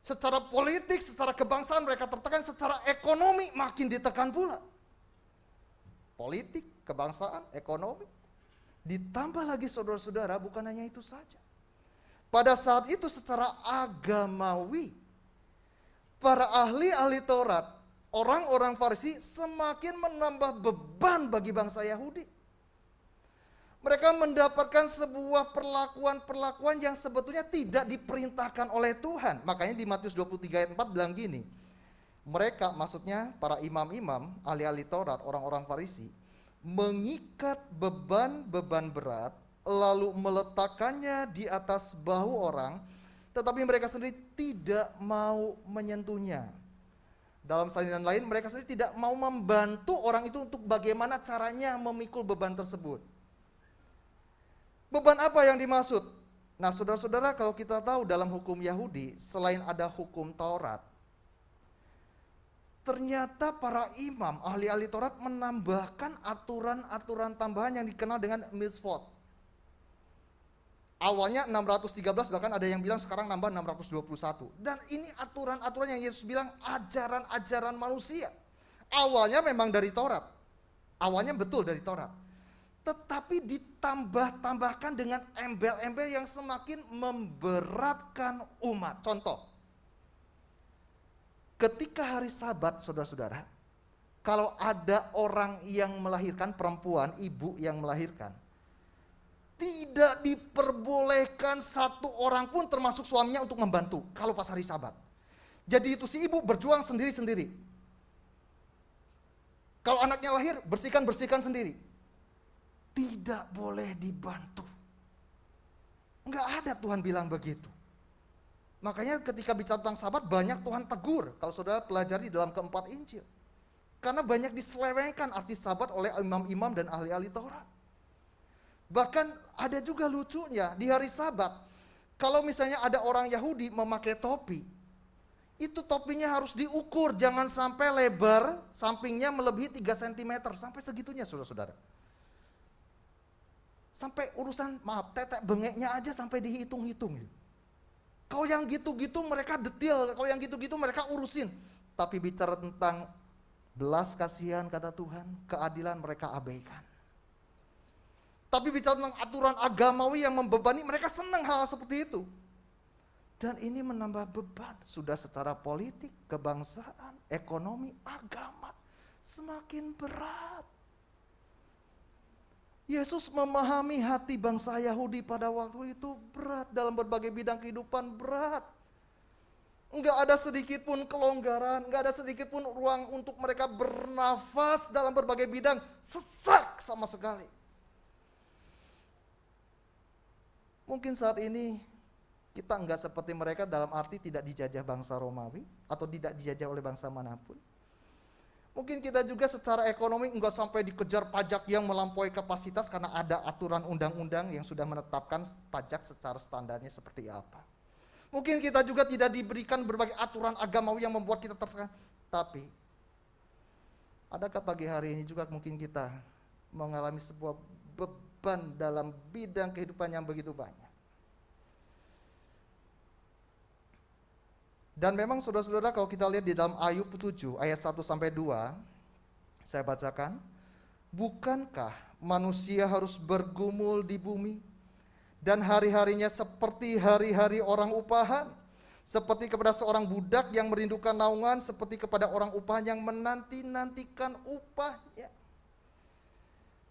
Secara politik, secara kebangsaan mereka tertekan, secara ekonomi makin ditekan pula. Politik, kebangsaan, ekonomi. Ditambah lagi saudara-saudara, bukan hanya itu saja. Pada saat itu secara agamawi, para ahli-ahli Taurat, orang-orang Farisi semakin menambah beban bagi bangsa Yahudi. Mereka mendapatkan sebuah perlakuan-perlakuan yang sebetulnya tidak diperintahkan oleh Tuhan. Makanya di Matius 23 ayat 4 bilang gini, mereka, maksudnya para imam-imam, ahli-ahli Taurat, orang-orang Farisi, mengikat beban-beban berat, lalu meletakkannya di atas bahu orang, tetapi mereka sendiri tidak mau menyentuhnya. Dalam salinan lain, mereka sendiri tidak mau membantu orang itu untuk bagaimana caranya memikul beban tersebut. Beban apa yang dimaksud? Nah, saudara-saudara, kalau kita tahu dalam hukum Yahudi, selain ada hukum Taurat, ternyata para imam, ahli-ahli Taurat menambahkan aturan-aturan tambahan yang dikenal dengan mitzvot. Awalnya 613, bahkan ada yang bilang sekarang nambah 621. Dan ini aturan-aturan yang Yesus bilang ajaran-ajaran manusia. Awalnya memang dari Taurat. Awalnya betul dari Taurat. Tetapi ditambah-tambahkan dengan embel-embel yang semakin memberatkan umat. Contoh, ketika hari Sabat, saudara-saudara, kalau ada orang yang melahirkan, perempuan, ibu yang melahirkan, tidak diperbolehkan satu orang pun termasuk suaminya untuk membantu kalau pas hari Sabat. Jadi itu si ibu berjuang sendiri-sendiri. Kalau anaknya lahir, bersihkan sendiri. Tidak boleh dibantu. Enggak ada Tuhan bilang begitu. Makanya ketika bicara tentang Sabat banyak Tuhan tegur. Kalau saudara pelajari dalam keempat Injil. Karena banyak diselewengkan arti Sabat oleh imam-imam dan ahli-ahli Taurat. Bahkan ada juga lucunya di hari Sabat. Kalau misalnya ada orang Yahudi memakai topi. Itu topinya harus diukur. Jangan sampai lebar sampingnya melebihi 3 cm. Sampai segitunya saudara-saudara. Sampai urusan, tetek bengeknya aja sampai dihitung-hitung. Kalau yang gitu-gitu mereka detail, kalau yang gitu-gitu mereka urusin. Tapi bicara tentang belas kasihan kata Tuhan, keadilan mereka abaikan. Tapi bicara tentang aturan agamawi yang membebani, mereka senang hal seperti itu. Dan ini menambah beban, sudah secara politik, kebangsaan, ekonomi, agama, semakin berat. Yesus memahami hati bangsa Yahudi pada waktu itu berat dalam berbagai bidang kehidupan berat. Enggak ada sedikit pun kelonggaran, enggak ada sedikit pun ruang untuk mereka bernafas dalam berbagai bidang, sesak sama sekali. Mungkin saat ini kita enggak seperti mereka dalam arti tidak dijajah bangsa Romawi atau tidak dijajah oleh bangsa manapun. Mungkin kita juga secara ekonomi enggak sampai dikejar pajak yang melampaui kapasitas karena ada aturan undang-undang yang sudah menetapkan pajak secara standarnya seperti apa. Mungkin kita juga tidak diberikan berbagai aturan agamawi yang membuat kita tertekan. Tapi, adakah pagi hari ini juga mungkin kita mengalami sebuah beban dalam bidang kehidupan yang begitu banyak. Dan memang saudara-saudara kalau kita lihat di dalam Ayub 7 ayat 1-2, saya bacakan. Bukankah manusia harus bergumul di bumi dan hari-harinya seperti hari-hari orang upahan? Seperti kepada seorang budak yang merindukan naungan, seperti kepada orang upahan yang menanti-nantikan upahnya.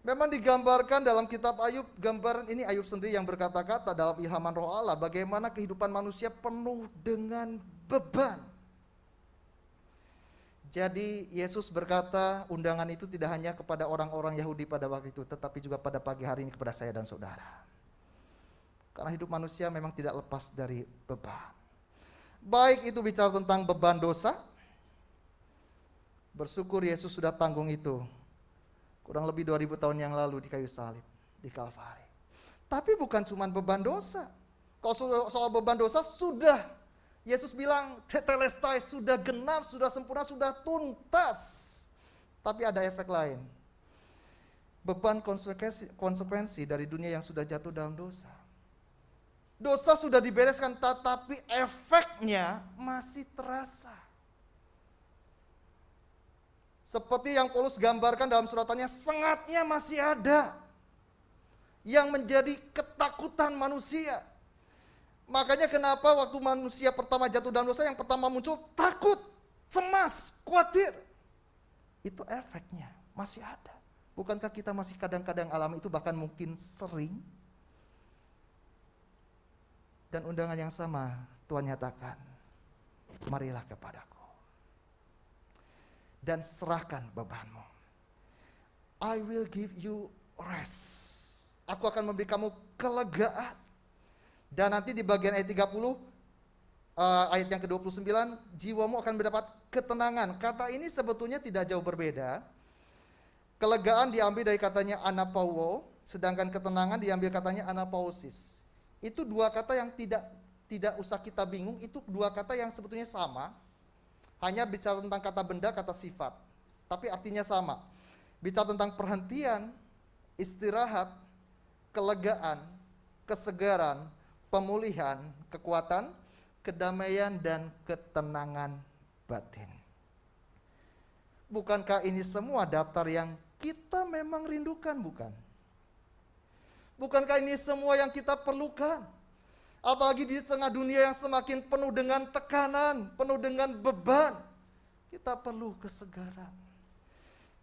Memang digambarkan dalam kitab Ayub, gambaran ini Ayub sendiri yang berkata-kata dalam ilhaman roh Allah, bagaimana kehidupan manusia penuh dengan beban. Jadi Yesus berkata undangan itu tidak hanya kepada orang-orang Yahudi pada waktu itu, tetapi juga pada pagi hari ini kepada saya dan saudara. Karena hidup manusia memang tidak lepas dari beban. Baik itu bicara tentang beban dosa, bersyukur Yesus sudah tanggung itu. Kurang lebih 2000 tahun yang lalu di kayu salib, di Kalvari. Tapi bukan cuma beban dosa. Kalau soal beban dosa sudah Yesus bilang tetelestai, sudah genap, sudah sempurna, sudah tuntas. Tapi ada efek lain. beban konsekuensi dari dunia yang sudah jatuh dalam dosa. Dosa sudah dibereskan, tetapi efeknya masih terasa. Seperti yang Paulus gambarkan dalam suratannya, sengatnya masih ada yang menjadi ketakutan manusia. Makanya kenapa waktu manusia pertama jatuh dalam dosa, yang pertama muncul takut, cemas, khawatir. Itu efeknya masih ada. Bukankah kita masih kadang-kadang alami itu, bahkan mungkin sering? Dan undangan yang sama Tuhan nyatakan, marilah kepadaku dan serahkan bebanmu. I will give you rest. Aku akan memberi kamu kelegaan. Dan nanti di bagian ayat 30, ayat yang ke-29, jiwamu akan mendapat ketenangan. Kata ini sebetulnya tidak jauh berbeda. Kelegaan diambil dari katanya anapauo, sedangkan ketenangan diambil katanya anapausis. Itu dua kata yang tidak usah kita bingung, itu dua kata yang sebetulnya sama. Hanya bicara tentang kata benda, kata sifat, tapi artinya sama. Bicara tentang perhentian, istirahat, kelegaan, kesegaran, pemulihan, kekuatan, kedamaian, dan ketenangan batin. Bukankah ini semua daftar yang kita memang rindukan, bukan? Bukankah ini semua yang kita perlukan? Apalagi di tengah dunia yang semakin penuh dengan tekanan, penuh dengan beban. Kita perlu kesegaran.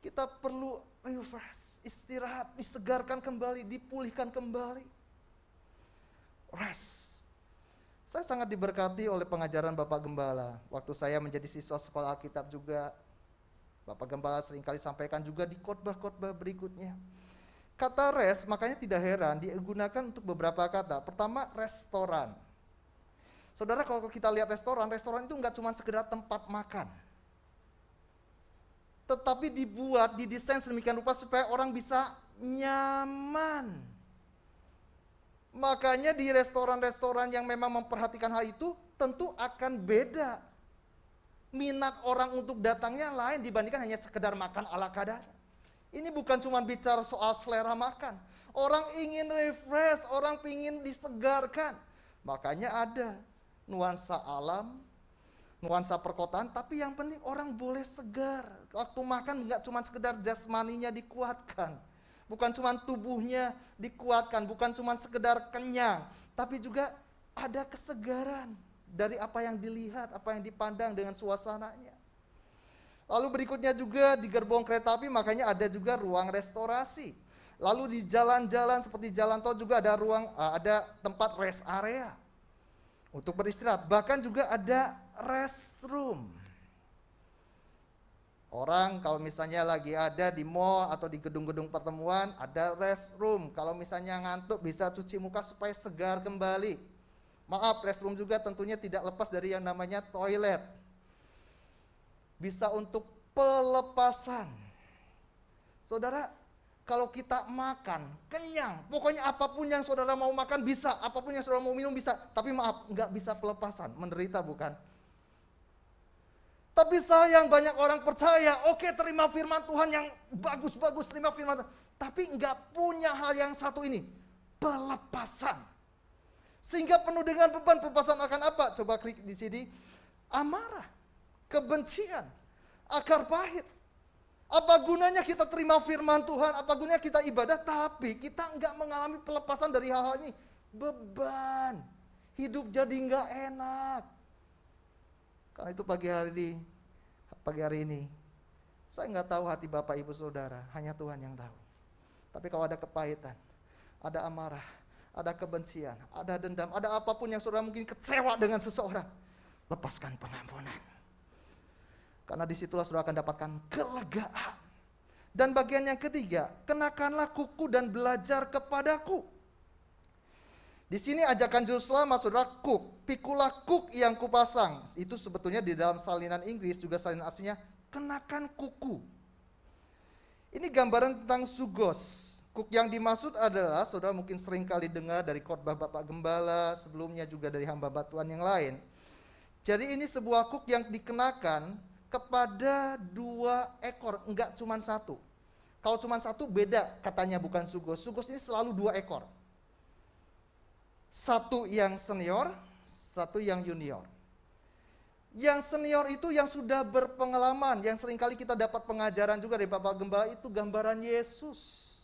Kita perlu refresh, istirahat, disegarkan kembali, dipulihkan kembali. Rest. Saya sangat diberkati oleh pengajaran Bapak Gembala. Waktu saya menjadi siswa sekolah Alkitab juga, Bapak Gembala seringkali sampaikan juga di khotbah-khotbah berikutnya. Kata rest, makanya tidak heran digunakan untuk beberapa kata. Pertama, restoran. Saudara, kalau kita lihat restoran itu enggak cuma sekedar tempat makan. Tetapi dibuat, didesain sedemikian rupa supaya orang bisa nyaman. Makanya di restoran-restoran yang memang memperhatikan hal itu, tentu akan beda. Minat orang untuk datangnya lain dibandingkan hanya sekedar makan ala kadar. Ini bukan cuma bicara soal selera makan. Orang ingin refresh, orang ingin disegarkan. Makanya ada nuansa alam, nuansa perkotaan, tapi yang penting orang boleh segar. Waktu makan nggak cuma sekedar jasmaninya dikuatkan. Bukan cuma tubuhnya dikuatkan, bukan cuma sekedar kenyang. Tapi juga ada kesegaran dari apa yang dilihat, apa yang dipandang dengan suasananya. Lalu berikutnya juga di gerbong kereta api, makanya ada juga ruang restorasi. Lalu di jalan-jalan seperti jalan tol juga ada ada tempat rest area untuk beristirahat. Bahkan juga ada restroom. Orang kalau misalnya lagi ada di mall atau di gedung-gedung pertemuan, ada restroom. Kalau misalnya ngantuk bisa cuci muka supaya segar kembali. Maaf, restroom juga tentunya tidak lepas dari yang namanya toilet. Bisa untuk pelepasan. Saudara, kalau kita makan, kenyang, pokoknya apapun yang saudara mau makan bisa, apapun yang saudara mau minum bisa. Tapi maaf, nggak bisa pelepasan, menderita bukan? Tapi sayang banyak orang percaya, oke terima firman Tuhan yang bagus-bagus, terima firman Tuhan. Tapi nggak punya hal yang satu ini, pelepasan. Sehingga penuh dengan beban. Pelepasan akan apa? Coba klik di sini, amarah. Kebencian, akar pahit. Apa gunanya kita terima firman Tuhan, apa gunanya kita ibadah, tapi kita enggak mengalami pelepasan dari hal-hal ini. Beban, hidup jadi enggak enak. Karena itu pagi hari ini, saya enggak tahu hati Bapak Ibu Saudara, hanya Tuhan yang tahu. Tapi kalau ada kepahitan, ada amarah, ada kebencian, ada dendam, ada apapun yang saudara mungkin kecewa dengan seseorang, lepaskan pengampunan. Karena disitulah saudara akan dapatkan kelegaan. Dan bagian yang ketiga, kenakanlah kuku dan belajar kepadaku. Di sini ajakan juru selamat saudara kuk, pikulah kuk yang kupasang. Itu sebetulnya di dalam salinan Inggris juga salinan aslinya kenakan kuku. Ini gambaran tentang sugos. Kuk yang dimaksud adalah saudara mungkin sering kali dengar dari khotbah Bapak Gembala, sebelumnya juga dari hamba Tuhan yang lain. Jadi ini sebuah kuk yang dikenakan kepada 2 ekor, enggak cuma 1. Kalau cuma satu beda katanya, bukan sugos. Sugos ini selalu 2 ekor. Satu yang senior, satu yang junior. Yang senior itu yang sudah berpengalaman, yang seringkali kita dapat pengajaran juga dari Bapak Gembala, itu gambaran Yesus.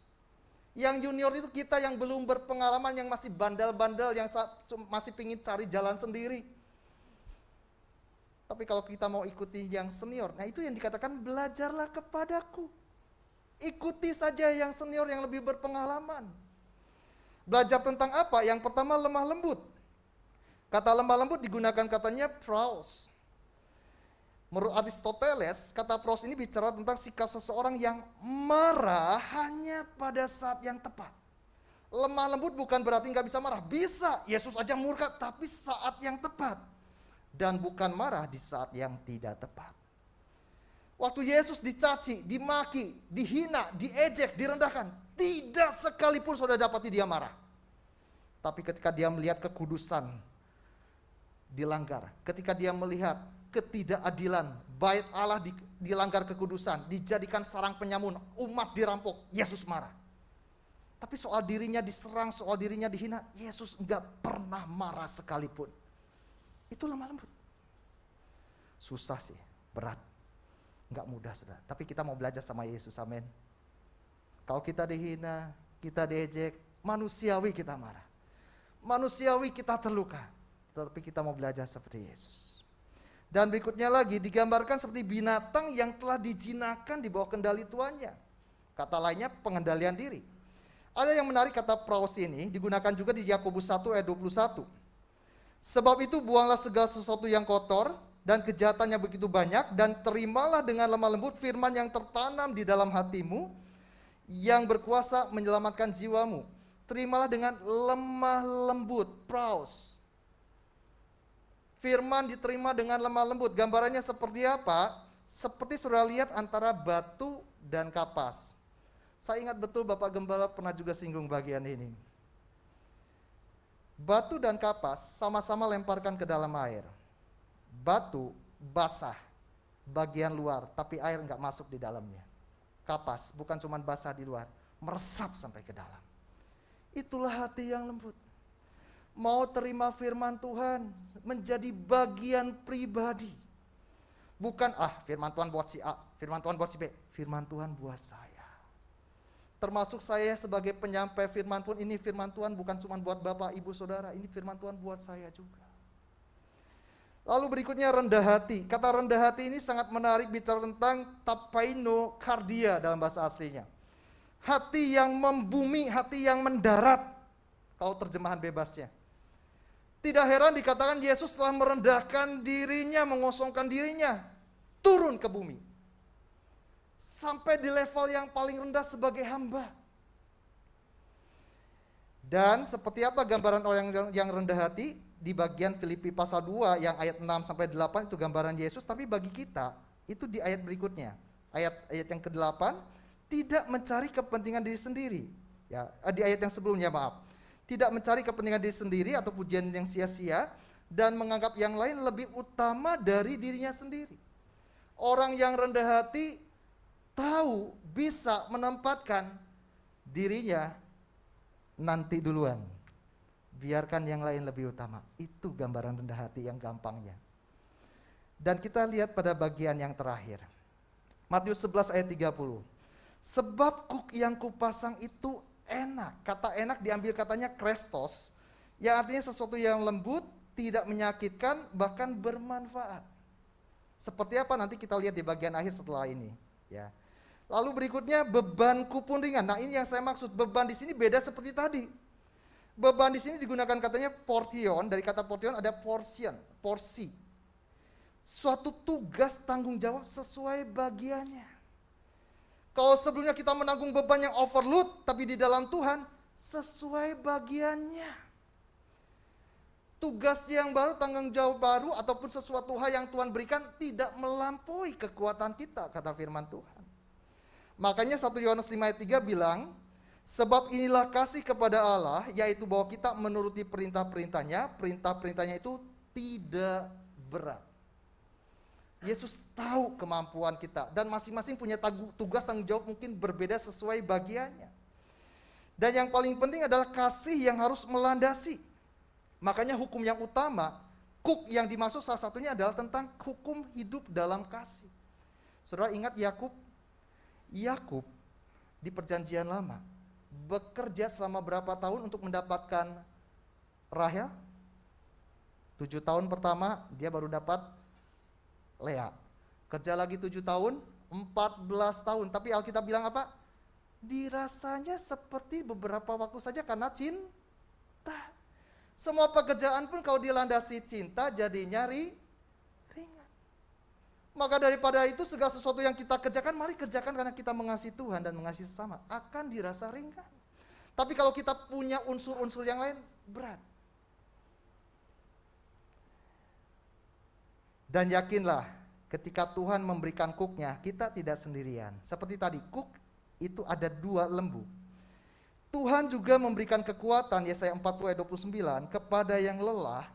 Yang junior itu kita yang belum berpengalaman, yang masih bandel-bandel, yang masih pingin cari jalan sendiri. Tapi kalau kita mau ikuti yang senior, nah itu yang dikatakan belajarlah kepadaku. Ikuti saja yang senior yang lebih berpengalaman. Belajar tentang apa? Yang pertama lemah lembut. Kata lemah lembut digunakan katanya praus. Menurut Aristoteles, kata praus ini bicara tentang sikap seseorang yang marah hanya pada saat yang tepat. Lemah lembut bukan berarti nggak bisa marah. Bisa, Yesus aja murka, tapi saat yang tepat. Dan bukan marah di saat yang tidak tepat. Waktu Yesus dicaci, dimaki, dihina, diejek, direndahkan, tidak sekalipun saudara dapati dia marah. Tapi ketika dia melihat kekudusan dilanggar, ketika dia melihat ketidakadilan, bait Allah dilanggar kekudusan, dijadikan sarang penyamun, umat dirampok, Yesus marah. Tapi soal dirinya diserang, soal dirinya dihina, Yesus enggak pernah marah sekalipun. Itu lemah lembut. Susah sih, berat. Enggak mudah saudara. Tapi kita mau belajar sama Yesus, amin. Kalau kita dihina, kita diejek, manusiawi kita marah. Manusiawi kita terluka. Tetapi kita mau belajar seperti Yesus. Dan berikutnya lagi digambarkan seperti binatang yang telah dijinakan di bawah kendali tuannya. Kata lainnya pengendalian diri. Ada yang menarik kata praus ini digunakan juga di Yakobus 1 ayat 21. Sebab itu buanglah segala sesuatu yang kotor dan kejahatannya begitu banyak, dan terimalah dengan lemah lembut firman yang tertanam di dalam hatimu yang berkuasa menyelamatkan jiwamu. Terimalah dengan lemah lembut, praus. Firman diterima dengan lemah lembut. Gambarannya seperti apa? Seperti saudara lihat antara batu dan kapas. Saya ingat betul Bapak Gembala pernah juga singgung bagian ini. Batu dan kapas sama-sama lemparkan ke dalam air. Batu basah bagian luar, tapi air nggak masuk di dalamnya. Kapas bukan cuma basah di luar, meresap sampai ke dalam. Itulah hati yang lembut. Mau terima firman Tuhan menjadi bagian pribadi. Bukan firman Tuhan buat si A, firman Tuhan buat si B, firman Tuhan buat saya. Termasuk saya sebagai penyampai firman Tuhan, ini firman Tuhan bukan cuma buat Bapak, Ibu, Saudara, ini firman Tuhan buat saya juga. Lalu berikutnya rendah hati. Kata rendah hati ini sangat menarik, bicara tentang tapaino kardia dalam bahasa aslinya. Hati yang membumi, hati yang mendarat, kalau terjemahan bebasnya. Tidak heran dikatakan Yesus telah merendahkan dirinya, mengosongkan dirinya, turun ke bumi. Sampai di level yang paling rendah sebagai hamba. Dan seperti apa gambaran orang yang rendah hati? Di bagian Filipi pasal 2 yang ayat 6 sampai 8 itu gambaran Yesus. Tapi bagi kita itu di ayat berikutnya. Ayat yang ke-8, tidak mencari kepentingan diri sendiri. Ya, di ayat yang sebelumnya maaf. Tidak mencari kepentingan diri sendiri atau pujian yang sia-sia, dan menganggap yang lain lebih utama dari dirinya sendiri. Orang yang rendah hati tahu bisa menempatkan dirinya nanti duluan. Biarkan yang lain lebih utama. Itu gambaran rendah hati yang gampangnya. Dan kita lihat pada bagian yang terakhir. Matius 11 ayat 30. Sebab yang kupasang itu enak. Kata enak diambil katanya krestos, yang artinya sesuatu yang lembut, tidak menyakitkan, bahkan bermanfaat. Seperti apa nanti kita lihat di bagian akhir setelah ini. Ya. Lalu berikutnya bebanku pun ringan. Nah ini yang saya maksud, beban di sini beda seperti tadi. Beban di sini digunakan katanya portion, dari kata portion ada portion, porsi. Suatu tugas tanggung jawab sesuai bagiannya. Kalau sebelumnya kita menanggung beban yang overload, tapi di dalam Tuhan sesuai bagiannya. Tugas yang baru, tanggung jawab baru, ataupun sesuatu hal yang Tuhan berikan tidak melampaui kekuatan kita, kata firman Tuhan. Makanya 1 Yohanes 5 ayat 3 bilang, sebab inilah kasih kepada Allah, yaitu bahwa kita menuruti perintah-perintahnya. Perintah-perintahnya itu tidak berat. Yesus tahu kemampuan kita dan masing-masing punya tugas tanggung jawab mungkin berbeda sesuai bagiannya. Dan yang paling penting adalah kasih yang harus melandasi. Makanya hukum yang utama, kuk yang dimaksud salah satunya adalah tentang hukum hidup dalam kasih. Saudara ingat Yakub? Yakub di Perjanjian Lama bekerja selama berapa tahun untuk mendapatkan Rahel? 7 tahun pertama dia baru dapat Lea. Kerja lagi 7 tahun, 14 tahun. Tapi Alkitab bilang apa? Dirasanya seperti beberapa waktu saja karena cinta. Semua pekerjaan pun kalau dilandasi cinta jadinya ringan. Maka daripada itu segala sesuatu yang kita kerjakan, mari kerjakan karena kita mengasihi Tuhan dan mengasihi sesama. Akan dirasa ringan. Tapi kalau kita punya unsur-unsur yang lain, berat. Dan yakinlah ketika Tuhan memberikan kuknya, kita tidak sendirian. Seperti tadi, kuk itu ada 2 lembu. Tuhan juga memberikan kekuatan, Yesaya 40 ayat 29, kepada yang lelah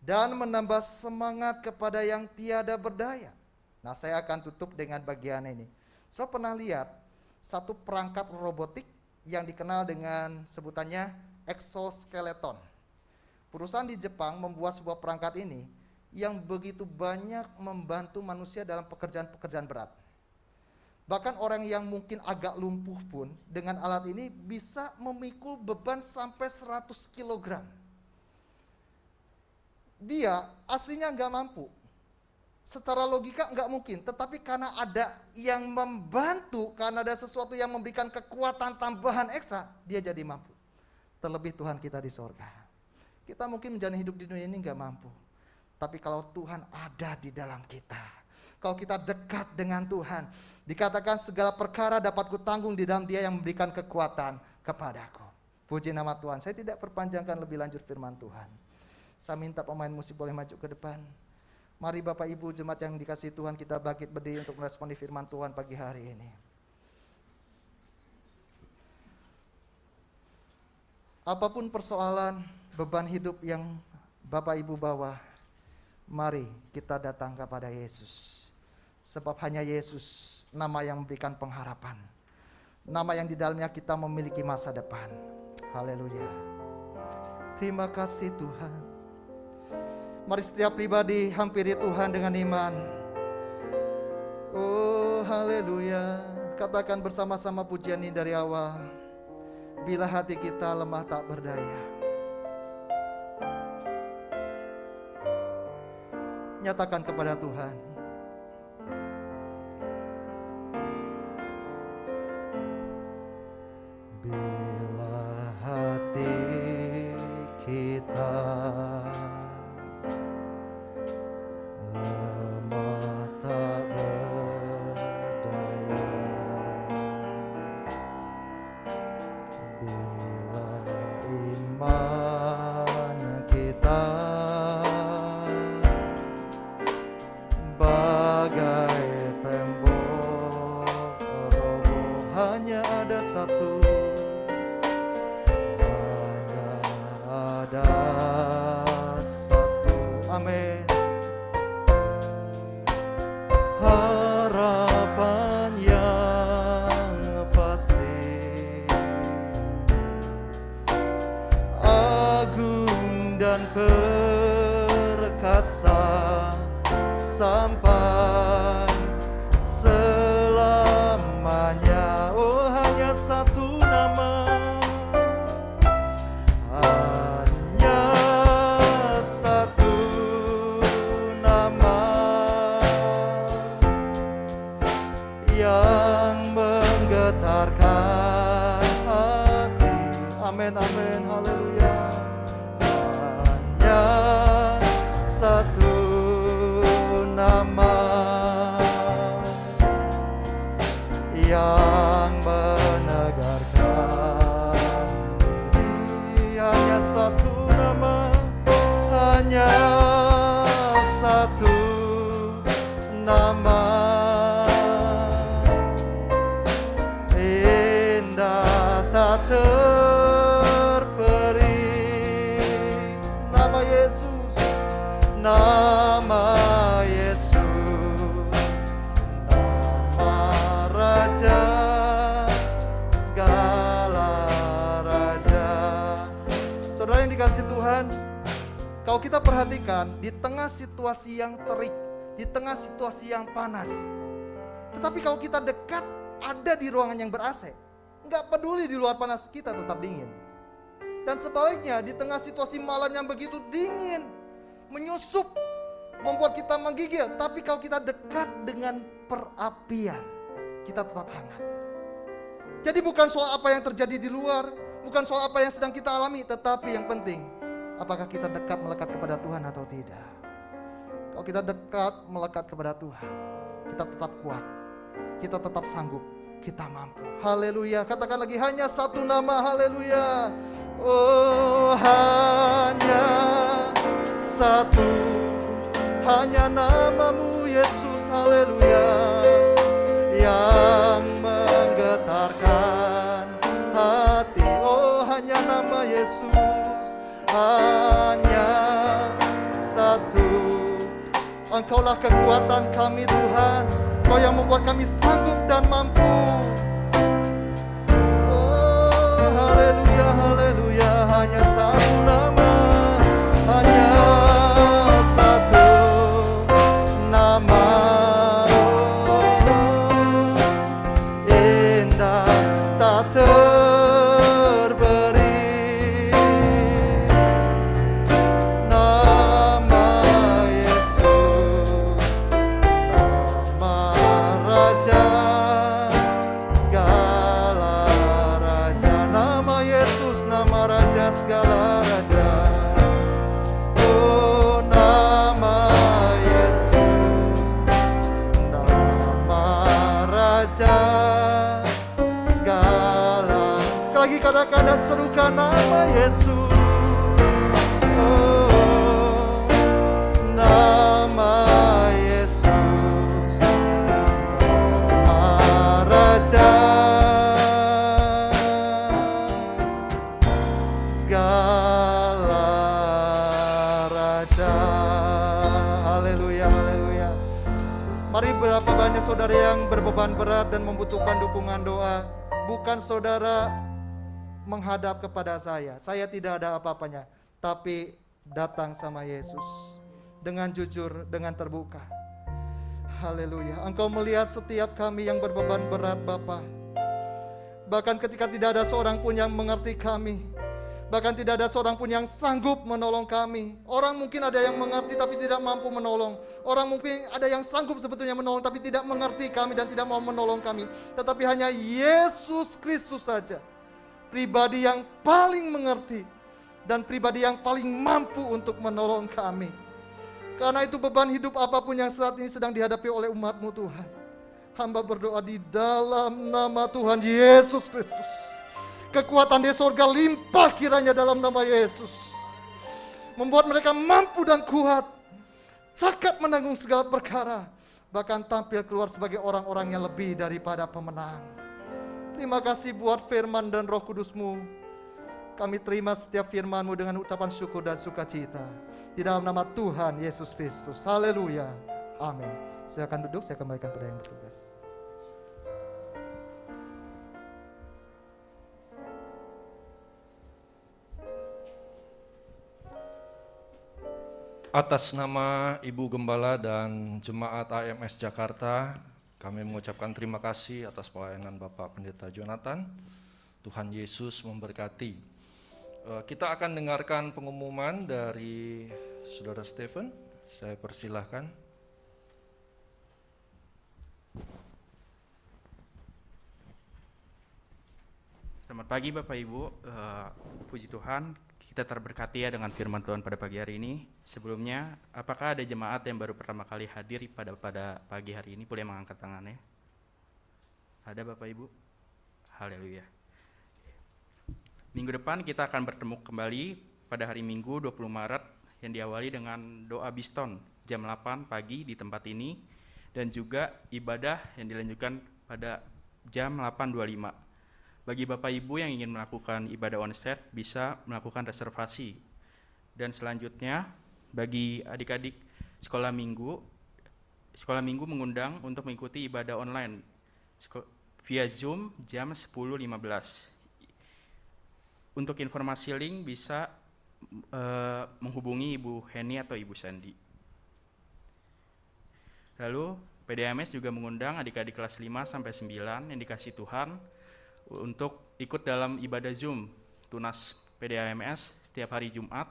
dan menambah semangat kepada yang tiada berdaya. Nah, saya akan tutup dengan bagian ini. Saudara pernah lihat satu perangkat robotik yang dikenal dengan sebutannya exoskeleton. Perusahaan di Jepang membuat sebuah perangkat ini yang begitu banyak membantu manusia dalam pekerjaan-pekerjaan berat. Bahkan orang yang mungkin agak lumpuh pun dengan alat ini bisa memikul beban sampai 100 kg. Dia aslinya nggak mampu. Secara logika nggak mungkin, tetapi karena ada yang membantu, karena ada sesuatu yang memberikan kekuatan tambahan ekstra, dia jadi mampu. Terlebih Tuhan kita di sorga. Kita mungkin menjalani hidup di dunia ini nggak mampu. Tapi kalau Tuhan ada di dalam kita, kalau kita dekat dengan Tuhan, dikatakan segala perkara dapat kutanggung di dalam Dia yang memberikan kekuatan kepadaku. Puji nama Tuhan. Saya tidak perpanjangkan lebih lanjut firman Tuhan. Saya minta pemain musik boleh maju ke depan. Mari Bapak Ibu jemaat yang dikasihi Tuhan, kita bangkit berdiri untuk meresponi firman Tuhan pagi hari ini. Apapun persoalan, beban hidup yang Bapak Ibu bawa, mari kita datang kepada Yesus. Sebab hanya Yesus, nama yang memberikan pengharapan. Nama yang di dalamnya kita memiliki masa depan. Haleluya. Terima kasih Tuhan. Mari setiap pribadi hampiri Tuhan dengan iman. Oh haleluya. Katakan bersama-sama pujian ini dari awal. Bila hati kita lemah tak berdaya, nyatakan kepada Tuhan. Bila hati kita lemah tak berdaya, bila iman kita bagai tembok roboh, hanya ada satu, hanya ada satu, amin. Harapan yang pasti, agung dan perkasa, sampai selamanya. Oh hanya satu nama, hanya satu nama yang menggetarkan hati. Amin, amin, haleluya. Hanya satu nama yang menegarkan diri. Hanya satu nama, hanya satu nama, indah tak terperi. Nama Yesus, nama Yesus, dikasih Tuhan, kalau kita perhatikan di tengah situasi yang terik, di tengah situasi yang panas, tetapi kalau kita dekat ada di ruangan yang ber-AC, nggak peduli di luar panas, kita tetap dingin. Dan sebaliknya di tengah situasi malam yang begitu dingin, menyusup, membuat kita menggigil, tapi kalau kita dekat dengan perapian, kita tetap hangat. Jadi bukan soal apa yang terjadi di luar, bukan soal apa yang sedang kita alami, tetapi yang penting, apakah kita dekat melekat kepada Tuhan atau tidak. Kalau kita dekat melekat kepada Tuhan, kita tetap kuat, kita tetap sanggup, kita mampu. Haleluya, katakan lagi, hanya satu nama, haleluya. Oh, hanya satu, hanya namamu Yesus, haleluya, yang menggetarkan hati. Oh, hanya nama Yesus, hanya satu. Engkaulah kekuatan kami Tuhan, Kau yang membuat kami sanggup dan mampu. Oh, haleluya, haleluya, hanya satu nama, hanya satu nama. Oh, indah tak terberi, nama Yesus, nama Raja segala raja, nama Yesus, nama Raja segala raja. Oh, nama Yesus, nama Raja segala. Sekali lagi katakan dan serukan nama Yesus. Oh, nama Yesus, nama Raja segala raja. Haleluya, haleluya. Mari, berapa banyak saudara yang berbeban berat dan membutuhkan dukungan doa. Bukan saudara menghadap kepada saya tidak ada apa-apanya, tapi datang sama Yesus dengan jujur, dengan terbuka. Haleluya. Engkau melihat setiap kami yang berbeban berat, Bapa. Bahkan ketika tidak ada seorang pun yang mengerti kami, bahkan tidak ada seorang pun yang sanggup menolong kami. Orang mungkin ada yang mengerti tapi tidak mampu menolong. Orang mungkin ada yang sanggup sebetulnya menolong tapi tidak mengerti kami dan tidak mau menolong kami. Tetapi hanya Yesus Kristus saja, pribadi yang paling mengerti dan pribadi yang paling mampu untuk menolong kami. Karena itu beban hidup apapun yang saat ini sedang dihadapi oleh umat-Mu Tuhan, hamba berdoa di dalam nama Tuhan Yesus Kristus. Kekuatan di sorga limpah kiranya dalam nama Yesus, membuat mereka mampu dan kuat, cakap menanggung segala perkara, bahkan tampil keluar sebagai orang-orang yang lebih daripada pemenang. Terima kasih buat firman dan Roh Kudus-Mu. Kami terima setiap firman-Mu dengan ucapan syukur dan sukacita. Di dalam nama Tuhan Yesus Kristus. Haleluya. Amin. Silakan duduk, saya kembalikan pada yang bertugas. Atas nama Ibu Gembala dan Jemaat AMS Jakarta, kami mengucapkan terima kasih atas pelayanan Bapak Pendeta Jonathan. Tuhan Yesus memberkati. Kita akan dengarkan pengumuman dari Saudara Stephen. Saya persilahkan. Selamat pagi Bapak Ibu, puji Tuhan, kita terberkati ya dengan firman Tuhan pada pagi hari ini. Sebelumnya, apakah ada jemaat yang baru pertama kali hadir pada pagi hari ini? Boleh mengangkat tangannya. Ada Bapak Ibu? Haleluya. Minggu depan kita akan bertemu kembali pada hari Minggu 20 Maret yang diawali dengan doa Biston jam 8 pagi di tempat ini, dan juga ibadah yang dilanjutkan pada jam 8.25. Bagi Bapak Ibu yang ingin melakukan ibadah onsite bisa melakukan reservasi. Dan selanjutnya bagi adik-adik sekolah minggu mengundang untuk mengikuti ibadah online via Zoom jam 10.15. Untuk informasi link bisa menghubungi Ibu Heni atau Ibu Sandy. Lalu PDAMS juga mengundang adik-adik kelas 5 sampai 9 yang dikasih Tuhan untuk ikut dalam ibadah Zoom Tunas PDAMS setiap hari Jumat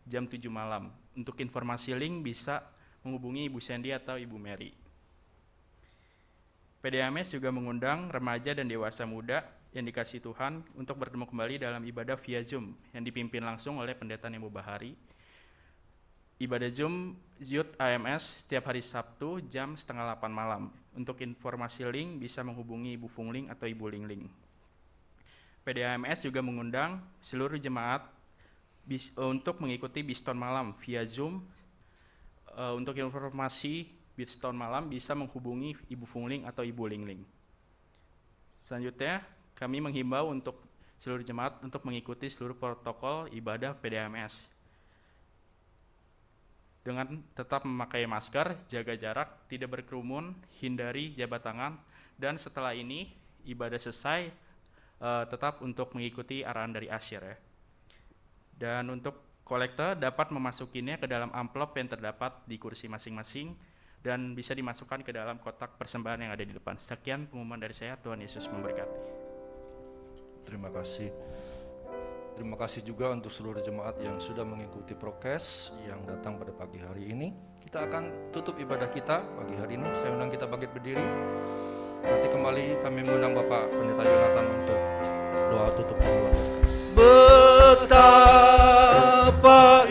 jam 7 malam. Untuk informasi link bisa menghubungi Ibu Sandy atau Ibu Mary. PDAMS juga mengundang remaja dan dewasa muda yang dikasih Tuhan untuk bertemu kembali dalam ibadah via Zoom yang dipimpin langsung oleh Pendeta Nemo Bahari. Ibadah Zoom Youth AMS setiap hari Sabtu jam 7:30 malam. Untuk informasi link bisa menghubungi Ibu Fungling atau Ibu Lingling. PDAMS juga mengundang seluruh jemaat untuk mengikuti Biston Malam via Zoom. Untuk informasi Biston Malam bisa menghubungi Ibu Fungling atau Ibu Lingling. Selanjutnya, kami menghimbau untuk seluruh jemaat untuk mengikuti seluruh protokol ibadah PDAMS dengan tetap memakai masker, jaga jarak, tidak berkerumun, hindari jabat tangan, dan setelah ini ibadah selesai tetap untuk mengikuti arahan dari asyir ya. Dan untuk kolektor dapat memasukinya ke dalam amplop yang terdapat di kursi masing-masing dan bisa dimasukkan ke dalam kotak persembahan yang ada di depan. Sekian pengumuman dari saya, Tuhan Yesus memberkati. Terima kasih. Terima kasih juga untuk seluruh jemaat yang sudah mengikuti prokes yang datang pada pagi hari ini. Kita akan tutup ibadah kita pagi hari ini. Saya undang kita bangkit berdiri. Nanti kembali kami mengundang Bapak Pendeta Jonathan untuk doa tutup doa. Betapa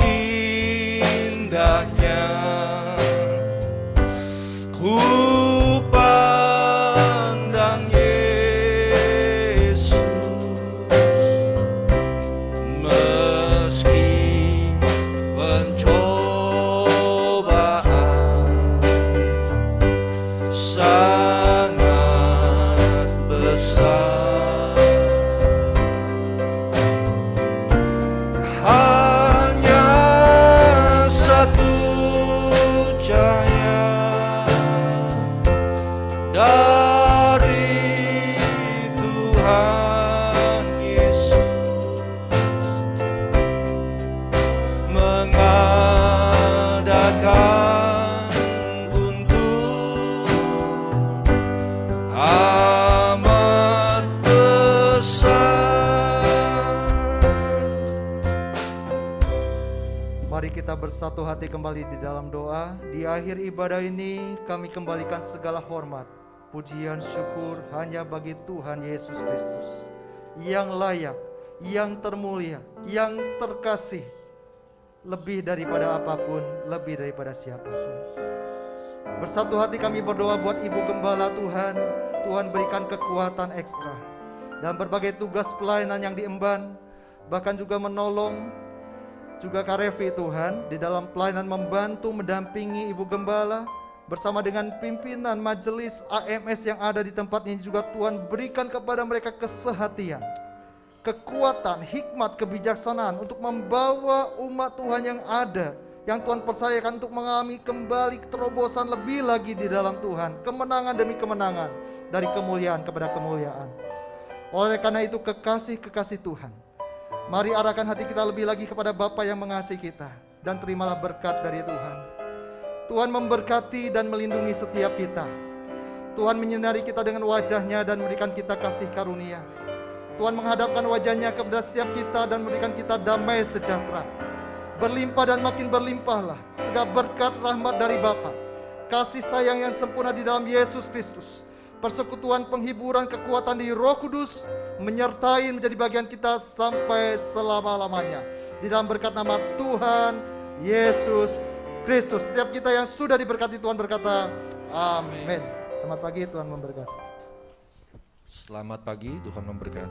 indahnya ku pandang Yesus, meski pencobaan sangat besar, hanya satu cahaya dari Tuhan Yesus mengadakan untuk amat besar. Mari kita bersatu hati kembali di dalam doa. Di akhir ibadah ini kami kembalikan segala hormat, pujian, syukur hanya bagi Tuhan Yesus Kristus yang layak, yang termulia, yang terkasih, lebih daripada apapun, lebih daripada siapapun. Bersatu hati kami berdoa buat Ibu Gembala Tuhan. Tuhan berikan kekuatan ekstra dan berbagai tugas pelayanan yang diemban, bahkan juga menolong juga Kak Revi Tuhan di dalam pelayanan membantu mendampingi Ibu Gembala bersama dengan pimpinan majelis AMS yang ada di tempat ini. Juga Tuhan berikan kepada mereka kesehatian, kekuatan, hikmat, kebijaksanaan untuk membawa umat Tuhan yang ada, yang Tuhan percayakan untuk mengalami kembali terobosan lebih lagi di dalam Tuhan, kemenangan demi kemenangan, dari kemuliaan kepada kemuliaan. Oleh karena itu kekasih-kekasih Tuhan, mari arahkan hati kita lebih lagi kepada Bapa yang mengasihi kita, dan terimalah berkat dari Tuhan. Tuhan memberkati dan melindungi setiap kita. Tuhan menyinari kita dengan wajah-Nya dan memberikan kita kasih karunia. Tuhan menghadapkan wajah-Nya kepada setiap kita dan memberikan kita damai sejahtera. Berlimpah dan makin berlimpahlah segala berkat rahmat dari Bapa, kasih sayang yang sempurna di dalam Yesus Kristus, persekutuan, penghiburan, kekuatan di Roh Kudus menyertai menjadi bagian kita sampai selama-lamanya. Di dalam berkat nama Tuhan Yesus Kristus, setiap kita yang sudah diberkati Tuhan berkata amin. Selamat pagi, Tuhan memberkati. Selamat pagi, Tuhan memberkati.